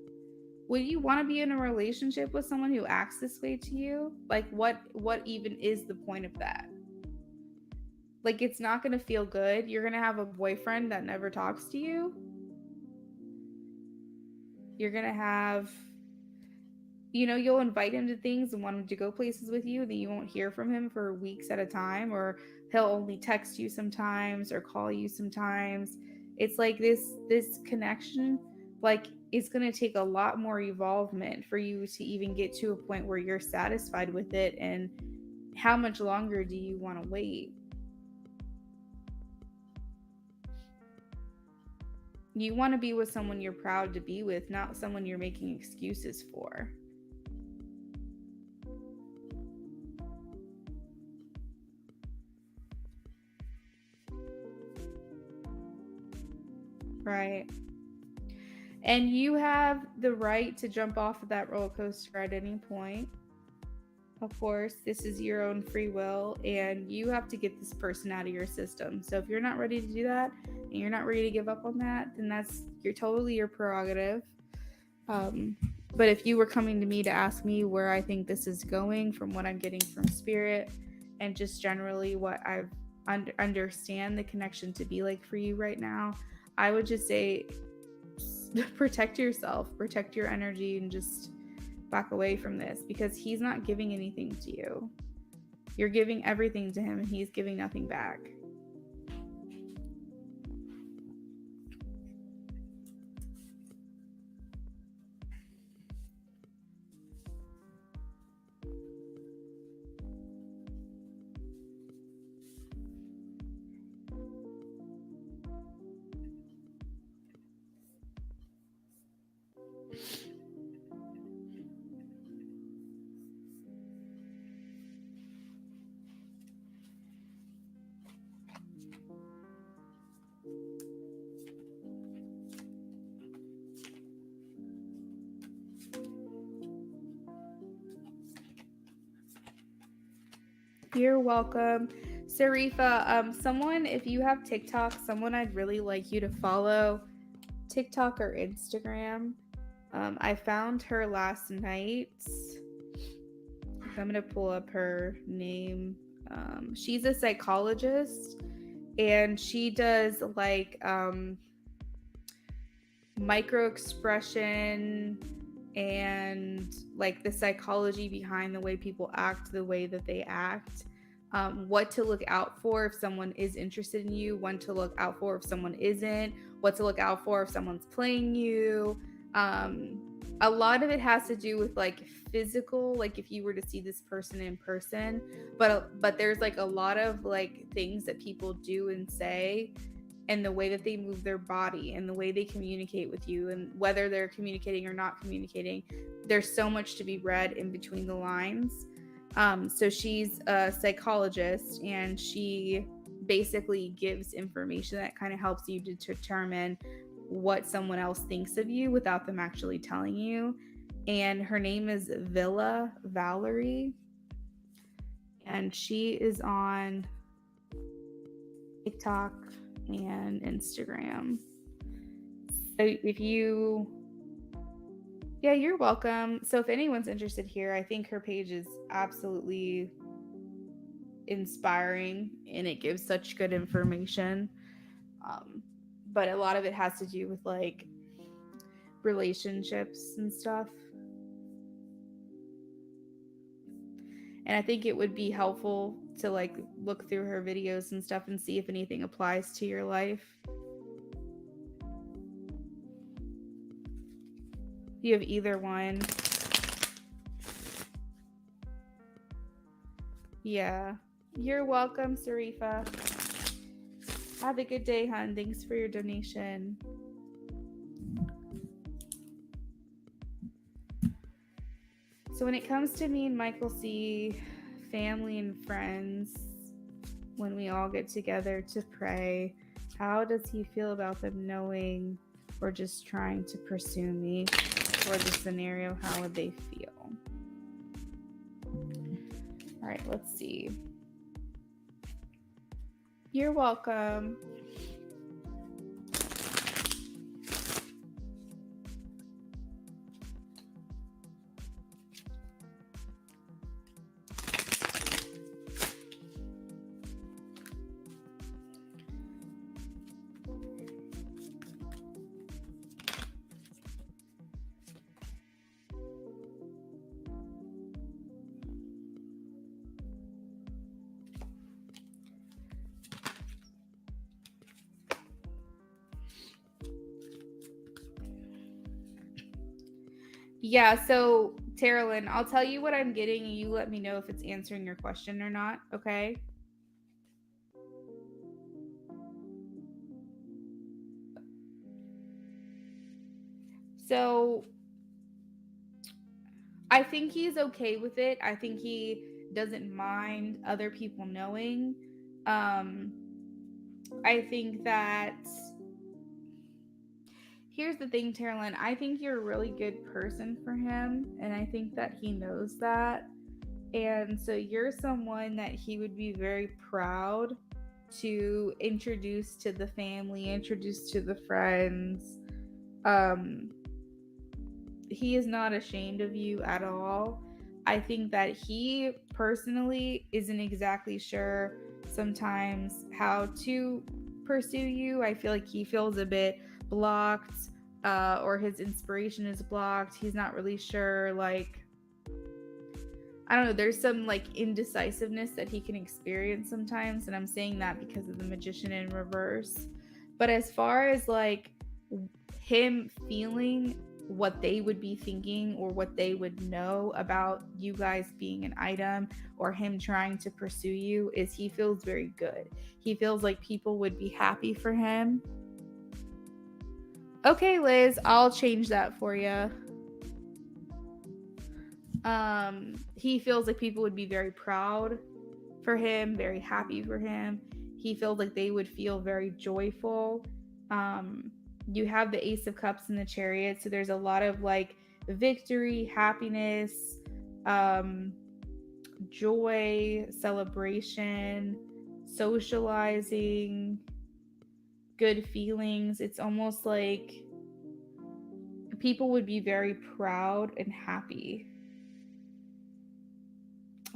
Would you want to be in a relationship with someone who acts this way to you? Like, what even is the point of that? Like, it's not going to feel good. You're going to have a boyfriend that never talks to you. You're going to have, you'll invite him to things and want him to go places with you, then you won't hear from him for weeks at a time, or he'll only text you sometimes or call you sometimes. It's like this connection, like, it's going to take a lot more evolvement for you to even get to a point where you're satisfied with it. And how much longer do you want to wait? You want to be with someone you're proud to be with, not someone you're making excuses for. Right. And you have the right to jump off of that roller coaster at any point. Of course, this is your own free will, and you have to get this person out of your system. So if you're not ready to do that, and you're not ready to give up on that, then that's totally your prerogative. But if you were coming to me to ask me where I think this is going, from what I'm getting from spirit, and just generally what I understand the connection to be like for you right now, I would just say, protect yourself, protect your energy, and just back away from this, because he's not giving anything to you. You're giving everything to him, and he's giving nothing back. You're welcome. Sarifa, someone, if you have TikTok, someone I'd really like you to follow, TikTok or Instagram, I found her last night. I'm going to pull up her name. She's a psychologist, and she does like micro expression and like the psychology behind the way people act, the way that they act. What to look out for if someone is interested in you, when to look out for if someone isn't, what to look out for if someone's playing you. A lot of it has to do with like physical, like if you were to see this person in person, but there's like a lot of like things that people do and say, and the way that they move their body and the way they communicate with you, and whether they're communicating or not communicating. There's so much to be read in between the lines. So she's a psychologist, and she basically gives information that kind of helps you to determine what someone else thinks of you without them actually telling you. And her name is Villa Valerie, and she is on TikTok and Instagram. So yeah, you're welcome. So if anyone's interested here, I think her page is absolutely inspiring, and it gives such good information. But a lot of it has to do with like relationships and stuff. And I think it would be helpful to like look through her videos and stuff and see if anything applies to your life. You have either one. Yeah. You're welcome, Sarifa. Have a good day, hon. Thanks for your donation. So when it comes to me and Michael C, family and friends, when we all get together to pray, how does he feel about them knowing or just trying to pursue me? Or the scenario, how would they feel? All right, let's see. You're welcome. Yeah, so Terralyn, I'll tell you what I'm getting and you let me know if it's answering your question or not, okay? So I think he's okay with it. I think he doesn't mind other people knowing. I think that here's the thing, Terralyn. I think you're a really good person for him, and I think that he knows that. And so you're someone that he would be very proud to introduce to the family, introduce to the friends. He is not ashamed of you at all. I think that he personally isn't exactly sure sometimes how to pursue you. I feel like he feels a bit blocked, or his inspiration is blocked. He's not really sure, like, I don't know, there's some like indecisiveness that he can experience sometimes, and I'm saying that because of the Magician in reverse. But as far as like him feeling what they would be thinking or what they would know about you guys being an item or him trying to pursue you, is he feels very good. He feels like people would be happy for him. Okay, Liz, I'll change that for you. He feels like people would be very proud for him, very happy for him. He feels like they would feel very joyful. You have the Ace of Cups and the Chariot, so there's a lot of like victory, happiness, joy, celebration, socializing, good feelings. It's almost like people would be very proud and happy,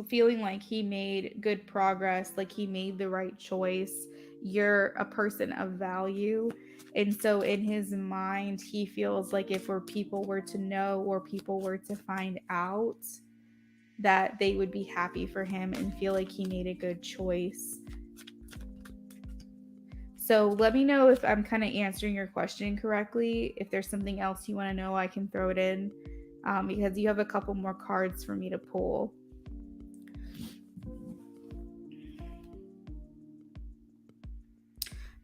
feeling like he made good progress, like he made the right choice. You're a person of value. And so in his mind, he feels like if people were to know or people were to find out, that they would be happy for him and feel like he made a good choice. So let me know if I'm kind of answering your question correctly. If there's something else you want to know, I can throw it in, because you have a couple more cards for me to pull.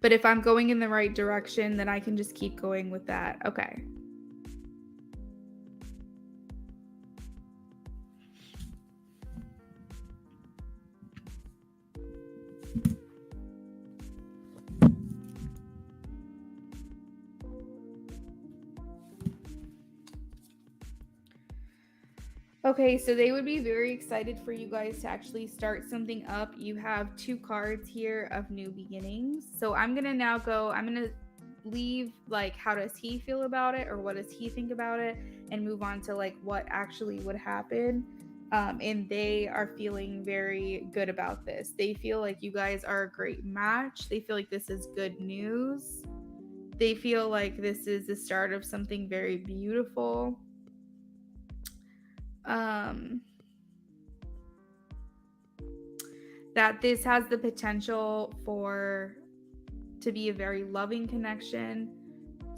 But if I'm going in the right direction, then I can just keep going with that. Okay. Okay, so they would be very excited for you guys to actually start something up. You have 2 cards here of new beginnings. So I'm going to leave like how does he feel about it, or what does he think about it, and move on to like what actually would happen. And they are feeling very good about this. They feel like you guys are a great match. They feel like this is good news. They feel like this is the start of something very beautiful. That this has the potential to be a very loving connection,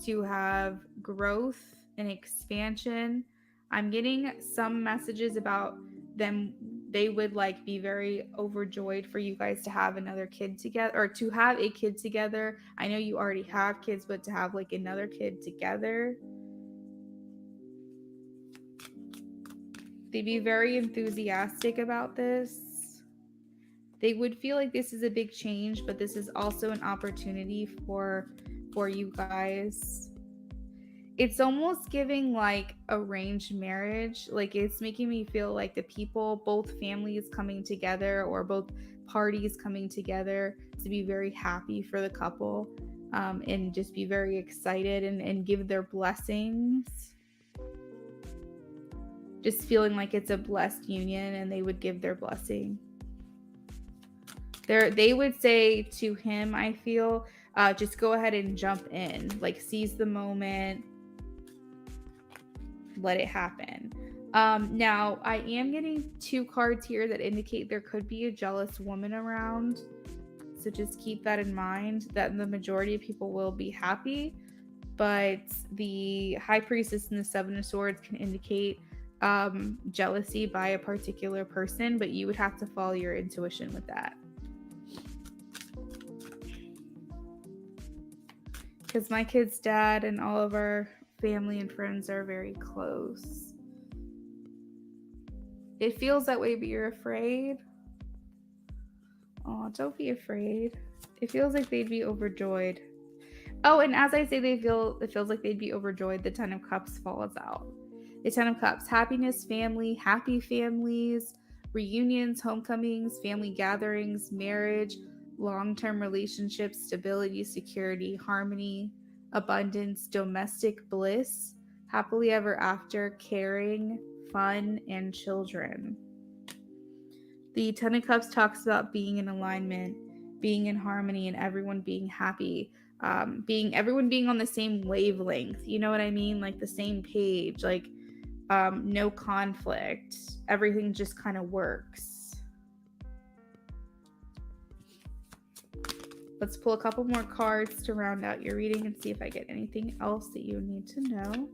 to have growth and expansion. I'm getting some messages about them. They would like be very overjoyed for you guys to have another kid together, or to have a kid together. I know you already have kids, but to have like another kid together. They'd be very enthusiastic about this. They would feel like this is a big change, but this is also an opportunity for you guys. It's almost giving like arranged marriage. Like it's making me feel like the people, both families coming together, or both parties coming together to be very happy for the couple, and just be very excited and give their blessings. Just feeling like it's a blessed union, and they would give their blessing. They would say to him, I feel, just go ahead and jump in, like seize the moment, let it happen. Now, I am getting 2 cards here that indicate there could be a jealous woman around. So just keep that in mind, that the majority of people will be happy. But the High Priestess and the 7 of Swords can indicate jealousy by a particular person, but you would have to follow your intuition with that. Because my kid's dad and all of our family and friends are very close. It feels that way, but you're afraid. Oh, don't be afraid. It feels like they'd be overjoyed. Oh, and as I say it feels like they'd be overjoyed, the 10 of Cups falls out. The 10 of Cups, happiness, family, happy families, reunions, homecomings, family gatherings, marriage, long-term relationships, stability, security, harmony, abundance, domestic bliss, happily ever after, caring, fun, and children. The 10 of Cups talks about being in alignment, being in harmony, and everyone being happy. Everyone being on the same wavelength, you know what I mean? Like the same page, like no conflict. Everything just kind of works. Let's pull a couple more cards to round out your reading and see if I get anything else that you need to know.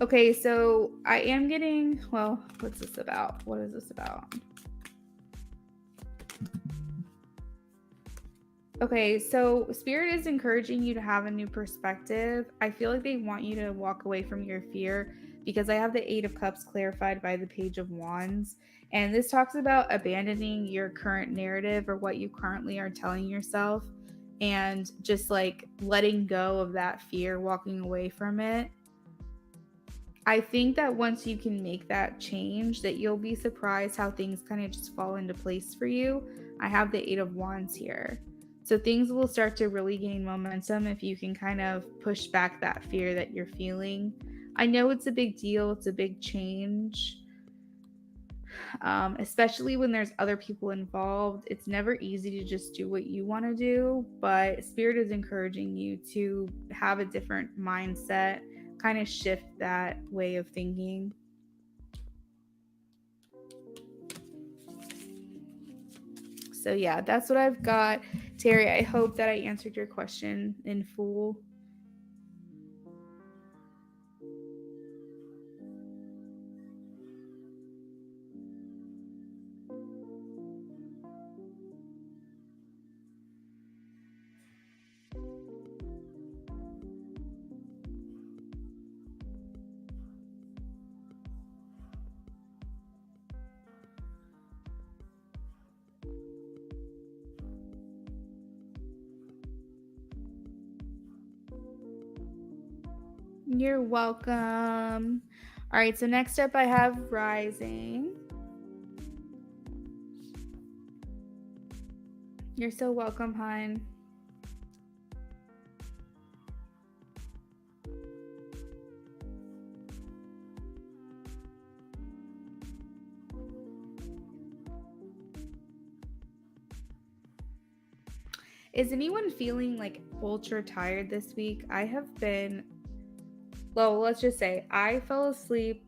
Okay, so I am getting, well, what's this about? What is this about? Okay, so Spirit is encouraging you to have a new perspective. I feel like they want you to walk away from your fear, because I have the 8 of Cups clarified by the Page of Wands. And this talks about abandoning your current narrative, or what you currently are telling yourself, and just like letting go of that fear, walking away from it. I think that once you can make that change, that you'll be surprised how things kind of just fall into place for you. I have the 8 of Wands here. So things will start to really gain momentum if you can kind of push back that fear that you're feeling. I know it's a big deal. It's a big change. Especially when there's other people involved. It's never easy to just do what you want to do, but Spirit is encouraging you to have a different mindset, kind of shift that way of thinking. So yeah, that's what I've got. Terry, I hope that I answered your question in full. You're welcome. All right, so next up I have rising. You're so welcome, hon. Is anyone feeling like ultra tired this week? I have been, well, let's just say I fell asleep.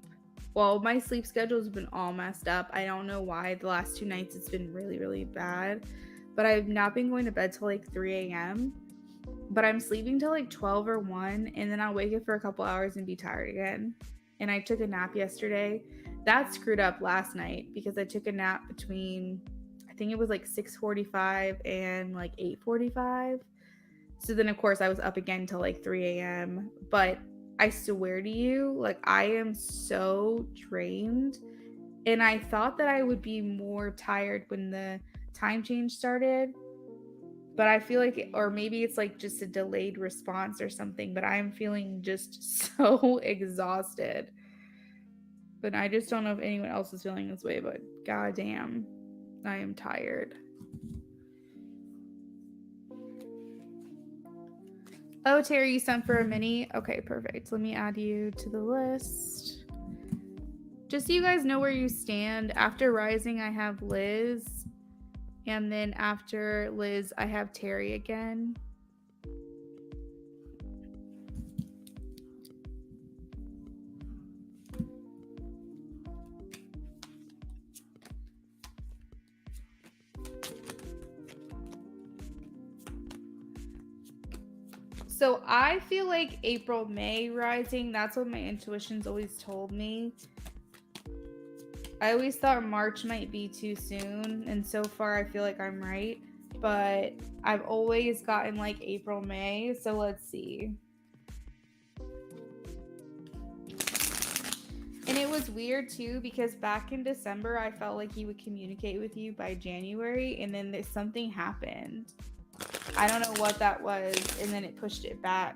Well, my sleep schedule has been all messed up. I don't know why. The last 2 nights it's been really, really bad. But I've not been going to bed till like 3 a.m. But I'm sleeping till like 12 or 1. And then I'll wake up for a couple hours and be tired again. And I took a nap yesterday. That screwed up last night because I took a nap between, I think it was like 6:45 and like 8:45. So then, of course, I was up again till like 3 a.m. But I swear to you, like, I am so drained. And I thought that I would be more tired when the time change started. But I feel like, or maybe it's like just a delayed response or something, but I'm feeling just so exhausted. But I just don't know if anyone else is feeling this way, but goddamn, I am tired. Oh, Terry, you sent for a mini? Okay, perfect. Let me add you to the list. Just so you guys know where you stand, after Rising, I have Liz. And then after Liz, I have Terry again. So I feel like April, May Rising, that's what my intuition's always told me. I always thought March might be too soon, and so far I feel like I'm right. But I've always gotten like April, May, so let's see. And it was weird too because back in December I felt like he would communicate with you by January, and then something happened. I don't know what that was, and then it pushed it back.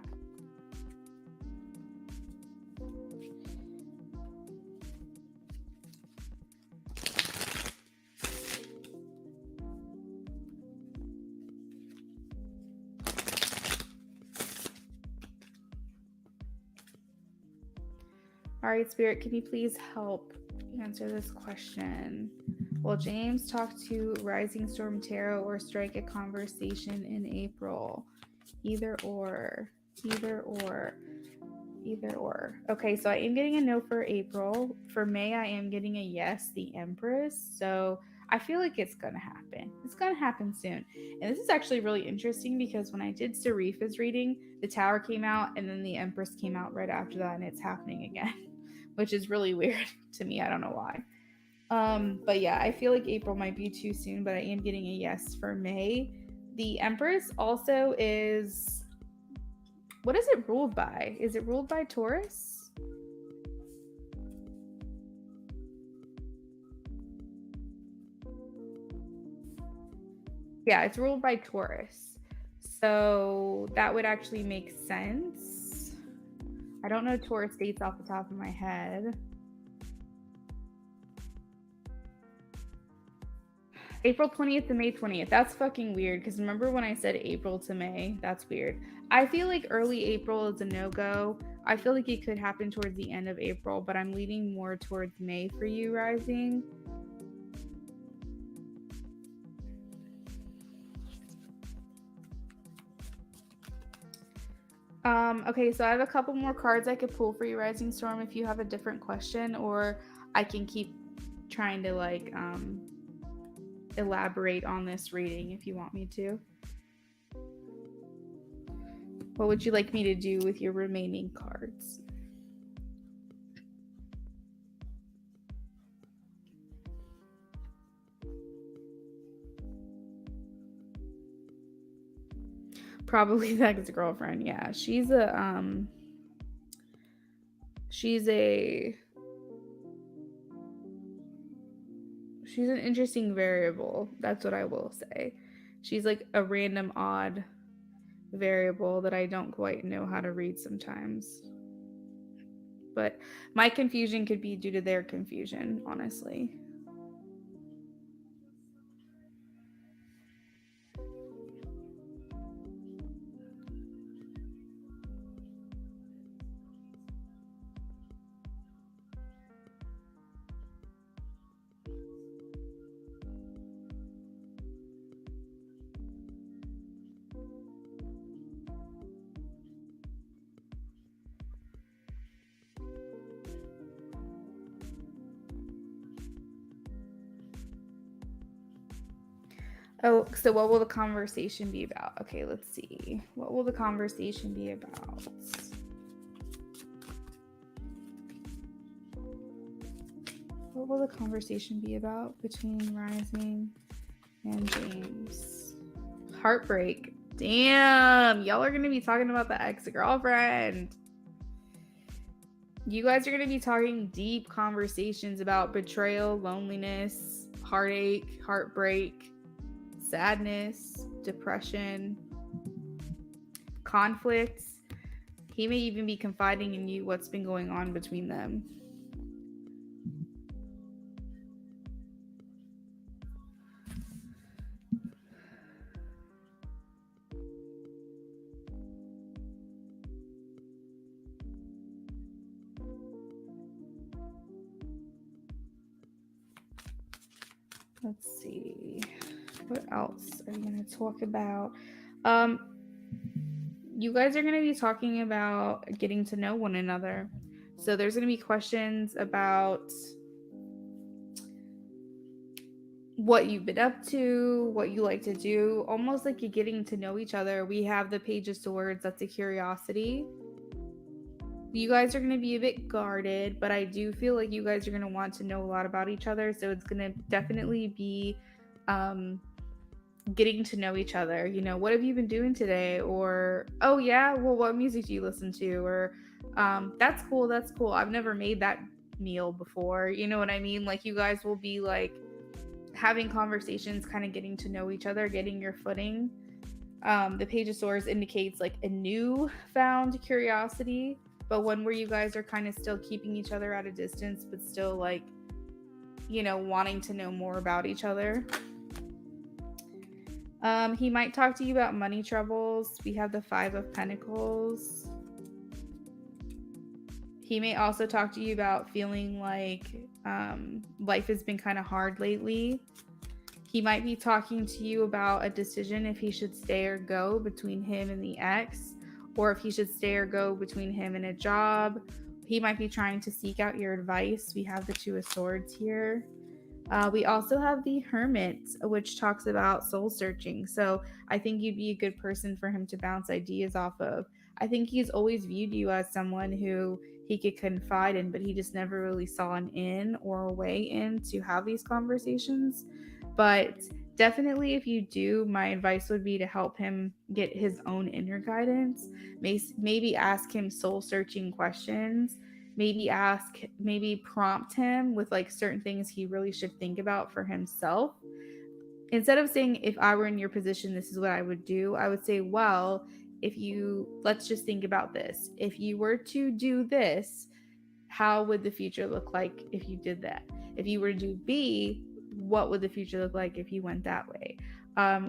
All right, Spirit, can you please help answer this question? Will James talk to Rising Storm Tarot or strike a conversation in April? Either or. Either or. Either or. Okay, so I am getting a no for April. For May, I am getting a yes, the Empress. So I feel like it's going to happen. It's going to happen soon. And this is actually really interesting because when I did Sarifa's reading, the Tower came out and then the Empress came out right after that, and it's happening again, which is really weird to me. I don't know why. But yeah, I feel like April might be too soon, but I am getting a yes for May. The Empress also is, what is it ruled by? Is it ruled by Taurus? Yeah, it's ruled by Taurus. So that would actually make sense. I don't know Taurus dates off the top of my head. April 20th to May 20th. That's fucking weird because remember when I said April to May? That's weird. I feel like early April is a no-go. I feel like it could happen towards the end of April, but I'm leaning more towards May for you, Rising. Okay, so I have a couple more cards I could pull for you, Rising Storm, if you have a different question, or I can keep trying to like elaborate on this reading if you want me to. What would you like me to do with your remaining cards? Probably the ex-girlfriend. Yeah, she's an interesting variable. That's what I will say. She's like a random odd variable that I don't quite know how to read sometimes. But my confusion could be due to their confusion, honestly. Oh, so what will the conversation be about? Okay, let's see. What will the conversation be about? What will the conversation be about between Rising and James? Heartbreak. Damn, y'all are going to be talking about the ex-girlfriend. You guys are going to be talking deep conversations about betrayal, loneliness, heartache, heartbreak, sadness, depression, conflicts. He may even be confiding in you what's been going on between them. Let's see. What else are you going to talk about? You guys are going to be talking about getting to know one another. So there's going to be questions about what you've been up to, what you like to do, almost like you're getting to know each other. We have the Page of Swords. That's a curiosity. You guys are going to be a bit guarded, but I do feel like you guys are going to want to know a lot about each other. So it's going to definitely be getting to know each other. You know, what have you been doing today? Or, oh yeah, well, what music do you listen to? Or that's cool. I've never made that meal before. You know what I mean? Like you guys will be like having conversations, kind of getting to know each other, getting your footing. The Page of Swords indicates like a new found curiosity, but one where you guys are kind of still keeping each other at a distance, but still like, you know, wanting to know more about each other. He might talk to you about money troubles. We have the Five of Pentacles. He may also talk to you about feeling like life has been kind of hard lately. He might be talking to you about a decision if he should stay or go between him and the ex, or if he should stay or go between him and a job. He might be trying to seek out your advice. We have the Two of Swords here. We also have the Hermit, which talks about soul searching. So I think you'd be a good person for him to bounce ideas off of. I think he's always viewed you as someone who he could confide in, but he just never really saw an in or a way in to have these conversations. But definitely, if you do, my advice would be to help him get his own inner guidance. Maybe ask him soul searching questions. Maybe prompt him with like certain things he really should think about for himself. Instead of saying, if I were in your position, this is what I would do, I would say, well, let's just think about this. If you were to do this, how would the future look like if you did that? If you were to do B, what would the future look like if you went that way?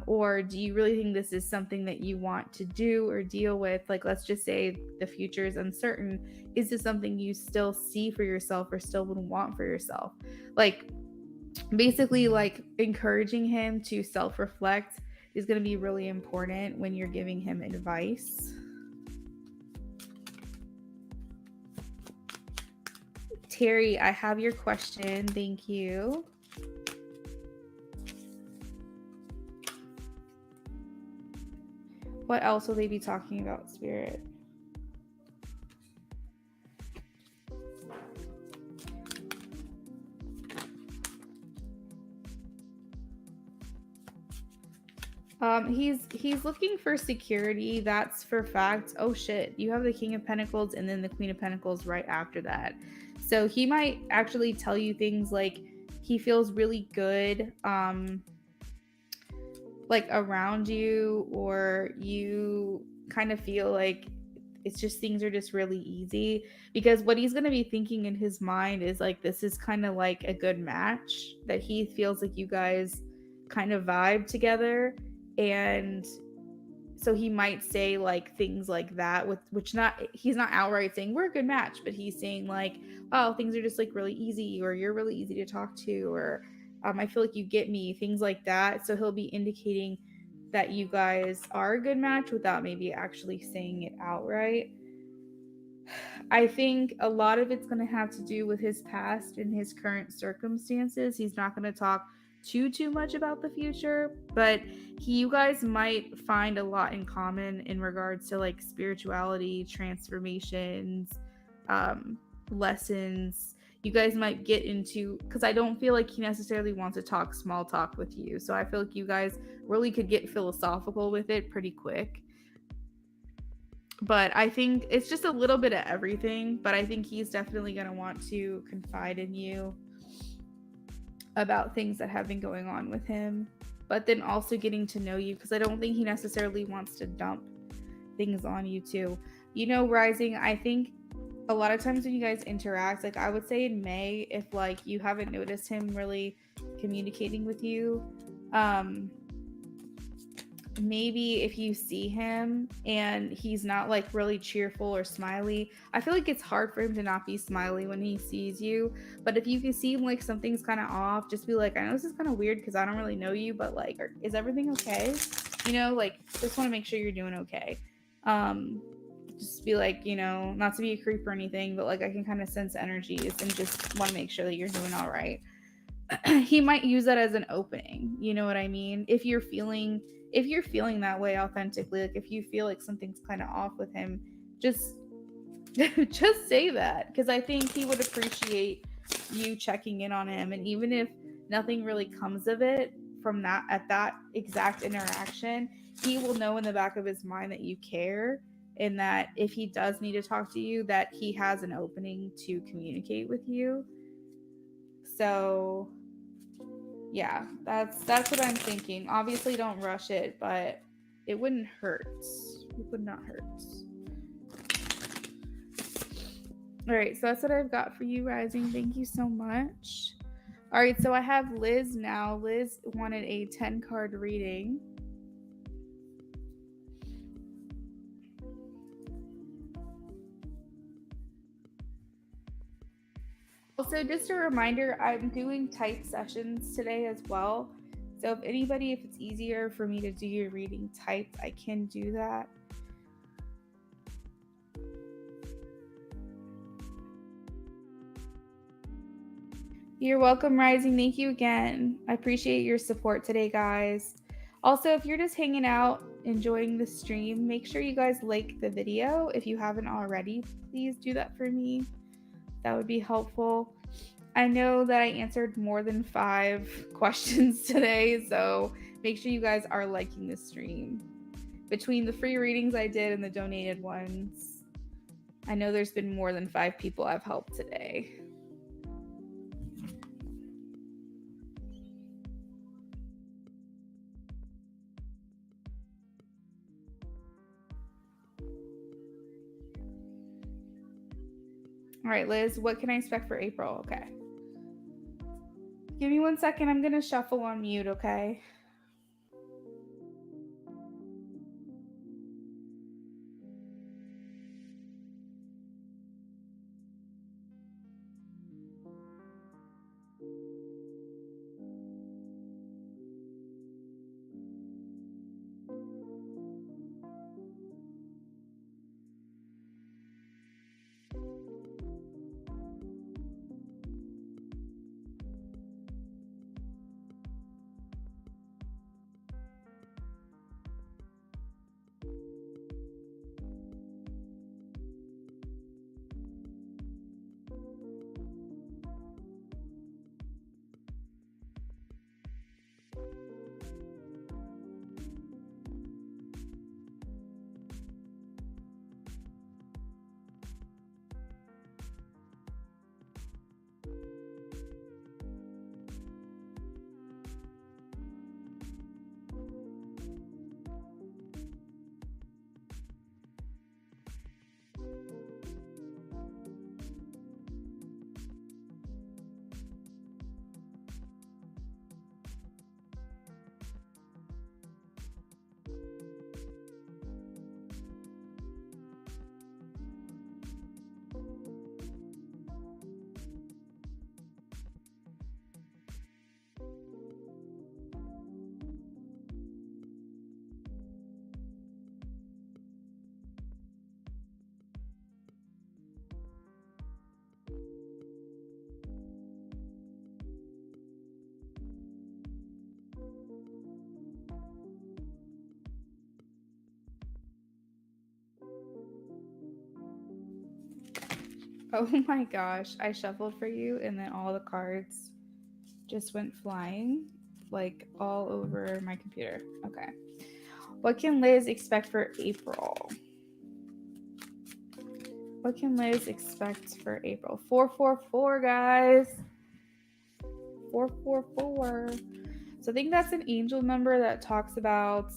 Or do you really think this is something that you want to do or deal with? Like, let's just say the future is uncertain. Is this something you still see for yourself or still would want for yourself? Like, basically, like, encouraging him to self-reflect is going to be really important when you're giving him advice. Terry, I have your question. Thank you. What else will they be talking about, Spirit? He's looking for security. That's for fact. Oh shit, you have the King of Pentacles and then the Queen of Pentacles right after that. So he might actually tell you things like he feels really good, like around you, or you kind of feel like it's just things are just really easy, because what he's going to be thinking in his mind is like this is kind of like a good match, that he feels like you guys kind of vibe together. And so he might say like things like that, with which not, he's not outright saying we're a good match, but he's saying like, oh, things are just like really easy, or you're really easy to talk to, or I feel like you get me, things like that. So he'll be indicating that you guys are a good match without maybe actually saying it outright. I think a lot of it's going to have to do with his past and his current circumstances. He's not going to talk too much about the future, but you guys might find a lot in common in regards to like spirituality, transformations, lessons. You guys might get into, because I don't feel like he necessarily wants to talk small talk with you. So I feel like you guys really could get philosophical with it pretty quick. But I think it's just a little bit of everything. But I think he's definitely going to want to confide in you about things that have been going on with him, but then also getting to know you, because I don't think he necessarily wants to dump things on you too. You know, Rising, I think a lot of times when you guys interact, like I would say in May, if like you haven't noticed him really communicating with you, maybe if you see him and he's not like really cheerful or smiley, I feel like it's hard for him to not be smiley when he sees you. But if you can see like something's kind of off, just be like, I know this is kind of weird because I don't really know you, but like, is everything okay? You know, like just want to make sure you're doing okay. Just be like, you know, not to be a creep or anything, but like I can kind of sense energies and just want to make sure that you're doing all right. He might use that as an opening, you know what I mean? If you're feeling that way authentically, like if you feel like something's kind of off with him, just just say that, because I think he would appreciate you checking in on him. And even if nothing really comes of it from that, at that exact interaction, he will know in the back of his mind that you care, and that if he does need to talk to you, that he has an opening to communicate with you. So yeah, that's what I'm thinking. Obviously don't rush it, but it wouldn't hurt. It would not hurt. All right, so that's what I've got for you, Rising. Thank you so much. All right, so I have Liz now. Liz wanted a 10 card reading. Also, just a reminder, I'm doing type sessions today as well. So if it's easier for me to do your reading typed, I can do that. You're welcome, Rising. Thank you again. I appreciate your support today, guys. Also, if you're just hanging out, enjoying the stream, make sure you guys like the video. If you haven't already, please do that for me. That would be helpful. I know that I answered more than 5 questions today, so make sure you guys are liking the stream. Between the free readings I did and the donated ones, I know there's been more than 5 people I've helped today. All right, Liz, what can I expect for April? Okay. Give me 1 second. I'm going to shuffle on mute, okay? Oh my gosh, I shuffled for you and then all the cards just went flying like all over my computer. Okay. What can Liz expect for April? What can Liz expect for April? 444, guys. 444. So I think that's an angel number that talks about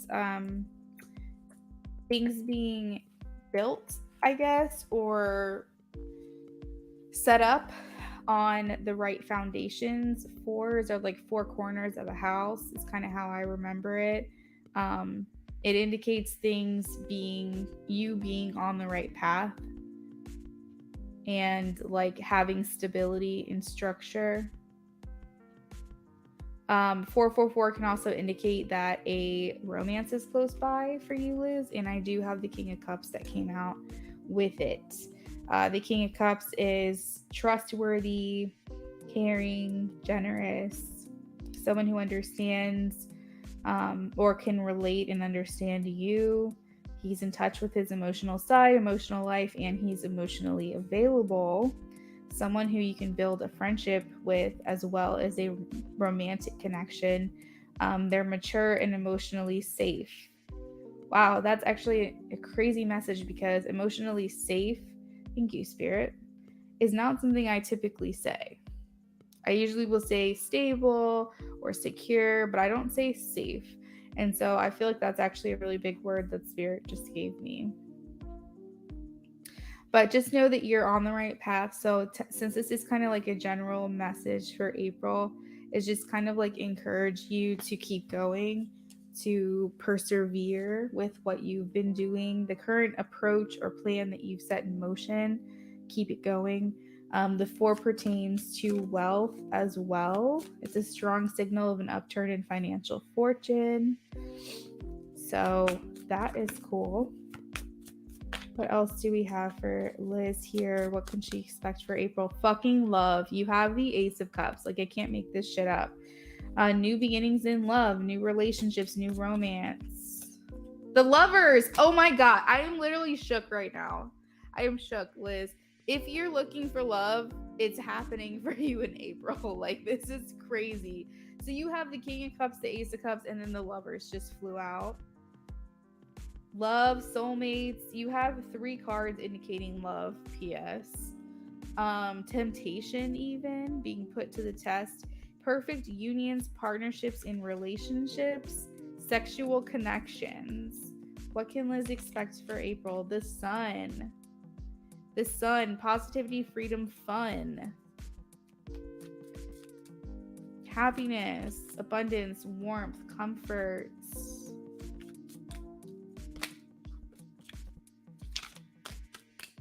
things being built, I guess, or set up on the right foundations. Fours are like four corners of a house. It's kind of how I remember it. It indicates things being on the right path and like having stability and structure. 444 can also indicate that a romance is close by for you, Liz, and I do have the King of Cups that came out with it. The King of Cups is trustworthy, caring, generous, someone who understands or can relate and understand you. He's in touch with his emotional side, emotional life, and he's emotionally available. Someone who you can build a friendship with as well as a romantic connection. They're mature and emotionally safe. Wow, that's actually a crazy message because emotionally safe, thank you, Spirit, is not something I typically say. I usually will say stable or secure, but I don't say safe. And so I feel like that's actually a really big word that Spirit just gave me. But just know that you're on the right path. So since this is kind of like a general message for April, it's just kind of like encourage you to keep going, to persevere with what you've been doing, the current approach or plan that you've set in motion, keep it going. The 4 pertains to wealth as well. It's a strong signal of an upturn in financial fortune. So that is cool. What else do we have for Liz here? What can she expect for April? Fucking love. You have the Ace of Cups. Like, I can't make this shit up. New beginnings in love, new relationships, new romance. The Lovers. Oh my God. I am literally shook right now. I am shook, Liz. If you're looking for love, it's happening for you in April. Like, this is crazy. So you have the King of Cups, the Ace of Cups, and then the Lovers just flew out. Love, soulmates. You have 3 cards indicating love, PS. Temptation, even being put to the test. Perfect unions, partnerships, and relationships. Sexual connections. What can Liz expect for April? The Sun. The Sun. Positivity, freedom, fun. happiness, abundance, warmth, comfort.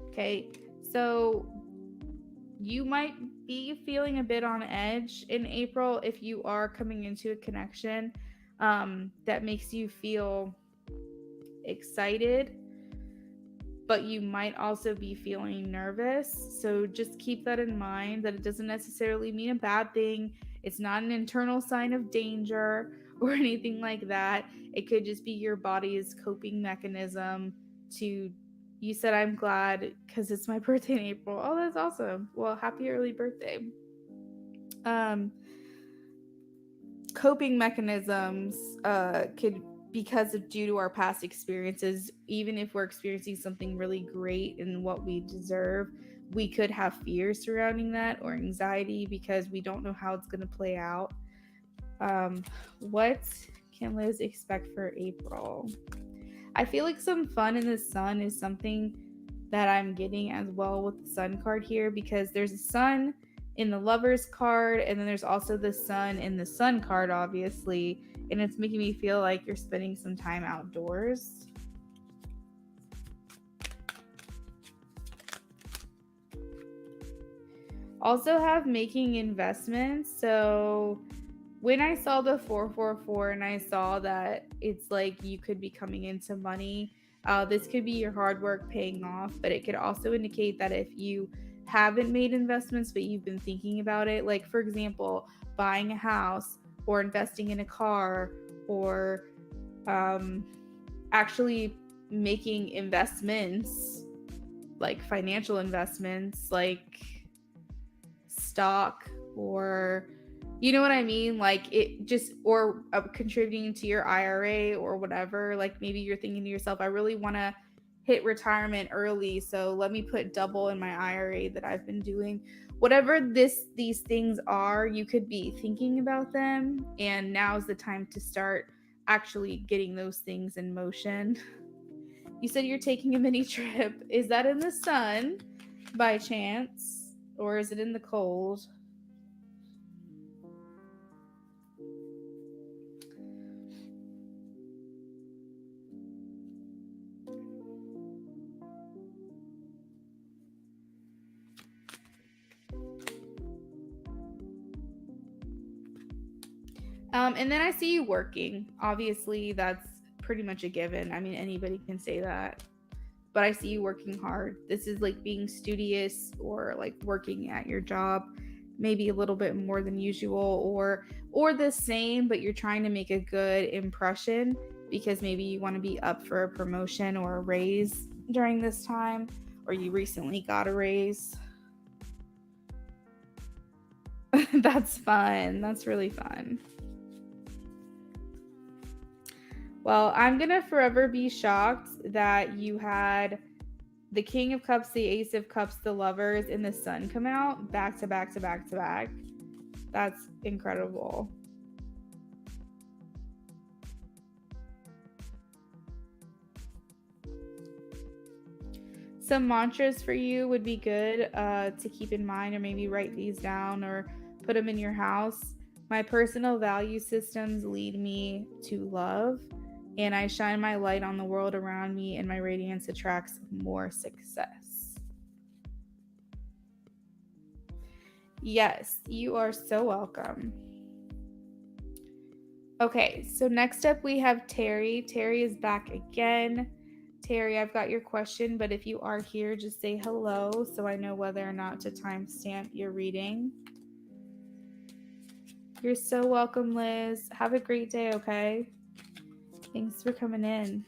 Okay, so you might be feeling a bit on edge in April if you are coming into a connection that makes you feel excited, but you might also be feeling nervous. So just keep that in mind, that it doesn't necessarily mean a bad thing. It's not an internal sign of danger or anything like that. It could just be your body's coping mechanism to, you said I'm glad because it's my birthday in April. Oh, that's awesome. Well, happy early birthday. Coping mechanisms could, because of due to our past experiences, even if we're experiencing something really great and what we deserve, we could have fear surrounding that or anxiety because we don't know how it's going to play out. What can Liz expect for April? I feel like some fun in the sun is something that I'm getting as well with the sun card here, because there's a sun in the lovers card, and then there's also the sun in the sun card, obviously, and it's making me feel like you're spending some time outdoors. Also have making investments. So when I saw the 444 and I saw that it's like you could be coming into money, this could be your hard work paying off, but it could also indicate that if you haven't made investments but you've been thinking about it, like for example, buying a house or investing in a car, or actually making investments, like financial investments, like stock, or you know what I mean? Like it just, or contributing to your IRA or whatever. Like maybe you're thinking to yourself, I really want to hit retirement early, so let me put double in my IRA that I've been doing. Whatever these things are, you could be thinking about them, and now's the time to start actually getting those things in motion. You said you're taking a mini trip. Is that in the sun by chance, or is it in the cold? And then I see you working. Obviously, that's pretty much a given. I mean, anybody can say that. But I see you working hard. This is like being studious or like working at your job, maybe a little bit more than usual, or the same, but you're trying to make a good impression because maybe you want to be up for a promotion or a raise during this time, or you recently got a raise. That's fun. That's really fun. Well, I'm going to forever be shocked that you had the King of Cups, the Ace of Cups, the Lovers, and the Sun come out back to back to back to back. That's incredible. Some mantras for you would be good to keep in mind, or maybe write these down or put them in your house. My personal value systems lead me to love, and I shine my light on the world around me, and my radiance attracts more success. Yes, you are so welcome. Okay, so next up we have Terry. Terry is back again. Terry, I've got your question, but if you are here, just say hello so I know whether or not to timestamp your reading. You're so welcome, Liz. Have a great day, okay? Thanks for coming in.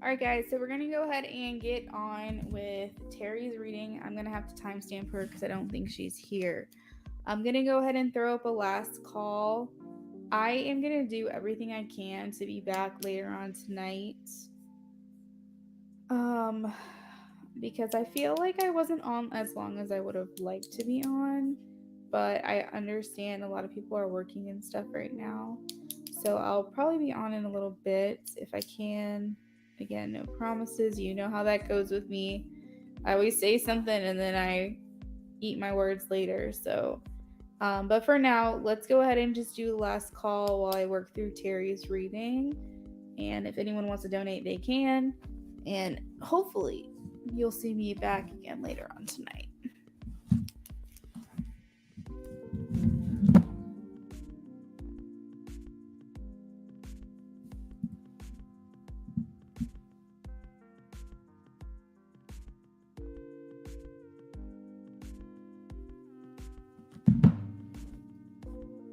right, guys, so we're going to go ahead and get on with Terry's reading. I'm going to have to timestamp her because I don't think she's here. I'm going to go ahead and throw up a last call. I am going to do everything I can to be back later on tonight. Because I feel like I wasn't on as long as I would have liked to be on, but I understand a lot of people are working and stuff right now. So I'll probably be on in a little bit if I can. Again, no promises. You know how that goes with me. I always say something and then I eat my words later. So, but for now, let's go ahead and just do the last call while I work through Terry's reading. And if anyone wants to donate, they can. And hopefully you'll see me back again later on tonight.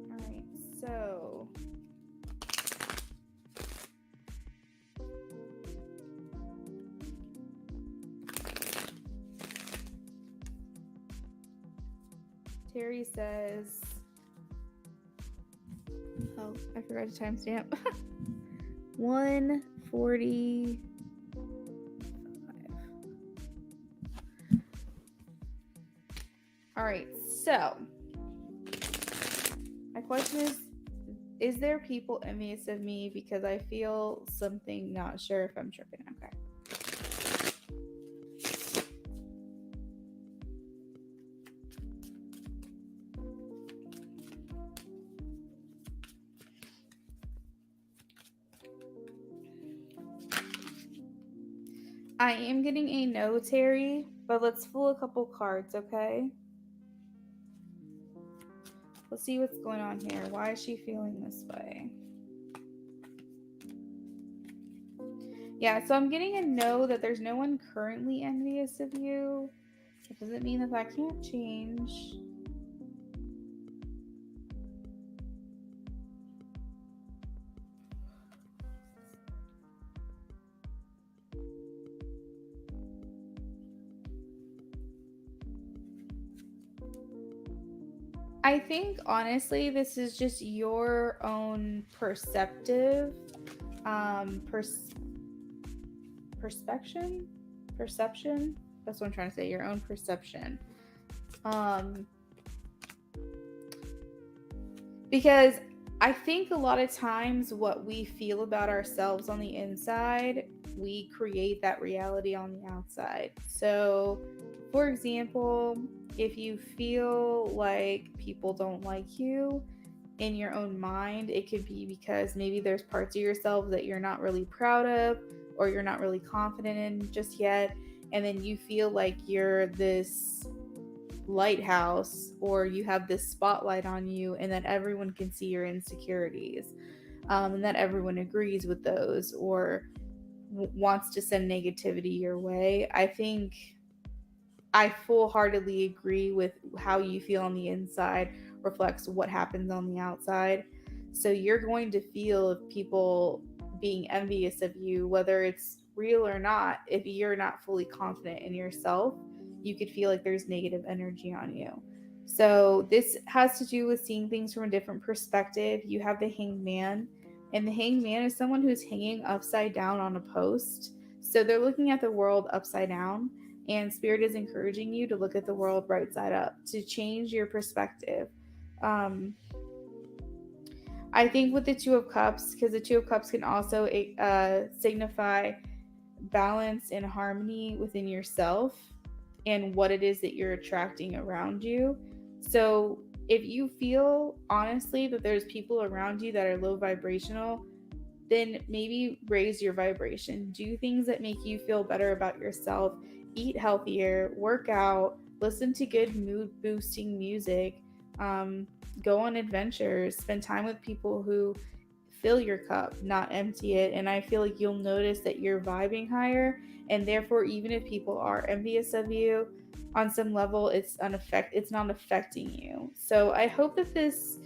All right, so Terry says, oh, I forgot to timestamp. 1:45. All right, so my question is there people envious of me because I feel something, not sure if I'm tripping? Okay. I am getting a no, Terry, but let's pull a couple cards, okay? Let's see what's going on here. Why is she feeling this way? Yeah, so I'm getting a no, that there's no one currently envious of you. It doesn't mean that that can't change. I think honestly, this is just your own perception. That's what I'm trying to say. Your own perception. Because I think a lot of times what we feel about ourselves on the inside, we create that reality on the outside. So, for example, if you feel like people don't like you in your own mind, it could be because maybe there's parts of yourself that you're not really proud of or you're not really confident in just yet. And then you feel like you're this lighthouse or you have this spotlight on you and that everyone can see your insecurities, and that everyone agrees with those or wants to send negativity your way. I think I full-heartedly agree with how you feel on the inside reflects what happens on the outside. So you're going to feel if people being envious of you, whether it's real or not. If you're not fully confident in yourself, you could feel like there's negative energy on you. So this has to do with seeing things from a different perspective. You have the Hanged Man, and the Hanged Man is someone who's hanging upside down on a post. So they're looking at the world upside down. And Spirit is encouraging you to look at the world right side up, to change your perspective. I think with the Two of Cups, because the Two of Cups can also signify balance and harmony within yourself and what it is that you're attracting around you. So if you feel honestly that there's people around you that are low vibrational, then maybe raise your vibration. Do things that make you feel better about yourself. Eat healthier, work out, listen to good mood boosting music, go on adventures, spend time with people who fill your cup, not empty it. And I feel like you'll notice that you're vibing higher, and therefore even if people are envious of you on some level, it's not affecting you. So I hope that this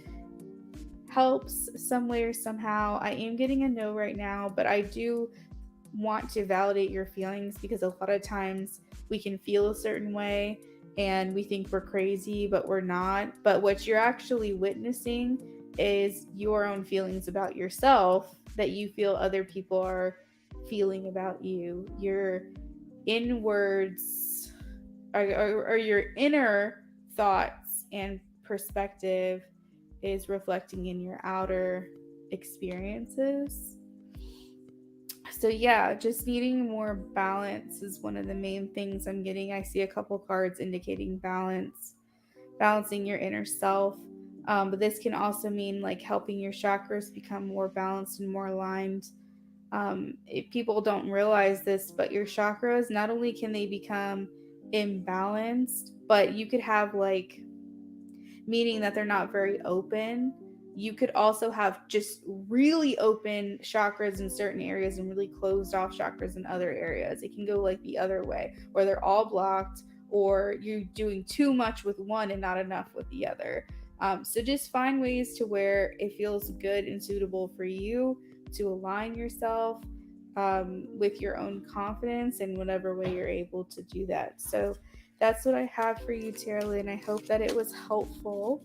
helps some way or somehow. I am getting a no right now, but I do want to validate your feelings, because a lot of times we can feel a certain way and we think we're crazy, but we're not. But what you're actually witnessing is your own feelings about yourself that you feel other people are feeling about you. Your inwards or your inner thoughts and perspective is reflecting in your outer experiences. So yeah, just needing more balance is one of the main things I'm getting. I see a couple cards indicating balance, balancing your inner self. But this can also mean like helping your chakras become more balanced and more aligned. People don't realize this, but your chakras, not only can they become imbalanced, but you could have like, meaning that they're not very open. You could also have just really open chakras in certain areas and really closed off chakras in other areas. It can go like the other way, where they're all blocked, or you're doing too much with one and not enough with the other. So just find ways to where it feels good and suitable for you to align yourself with your own confidence in whatever way you're able to do that. So that's what I have for you, Tara Lynn. I hope that it was helpful.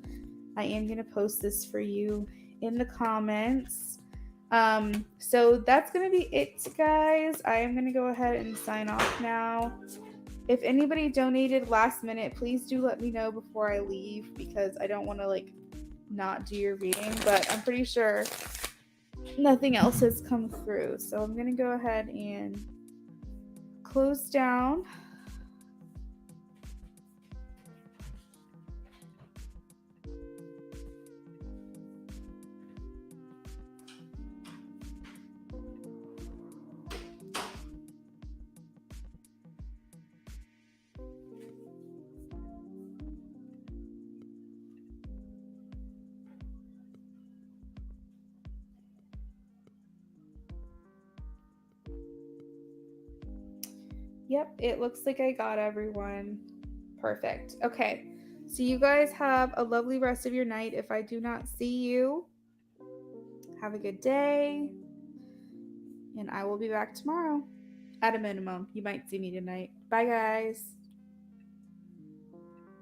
I am going to post this for you in the comments. So that's going to be it, guys. I am going to go ahead and sign off now. If anybody donated last minute, please do let me know before I leave, because I don't want to like not do your reading, but I'm pretty sure nothing else has come through. So I'm going to go ahead and close down. Yep, it looks like I got everyone. Perfect. Okay. So you guys have a lovely rest of your night. If I do not see you, have a good day. And I will be back tomorrow. At a minimum. You might see me tonight. Bye, guys.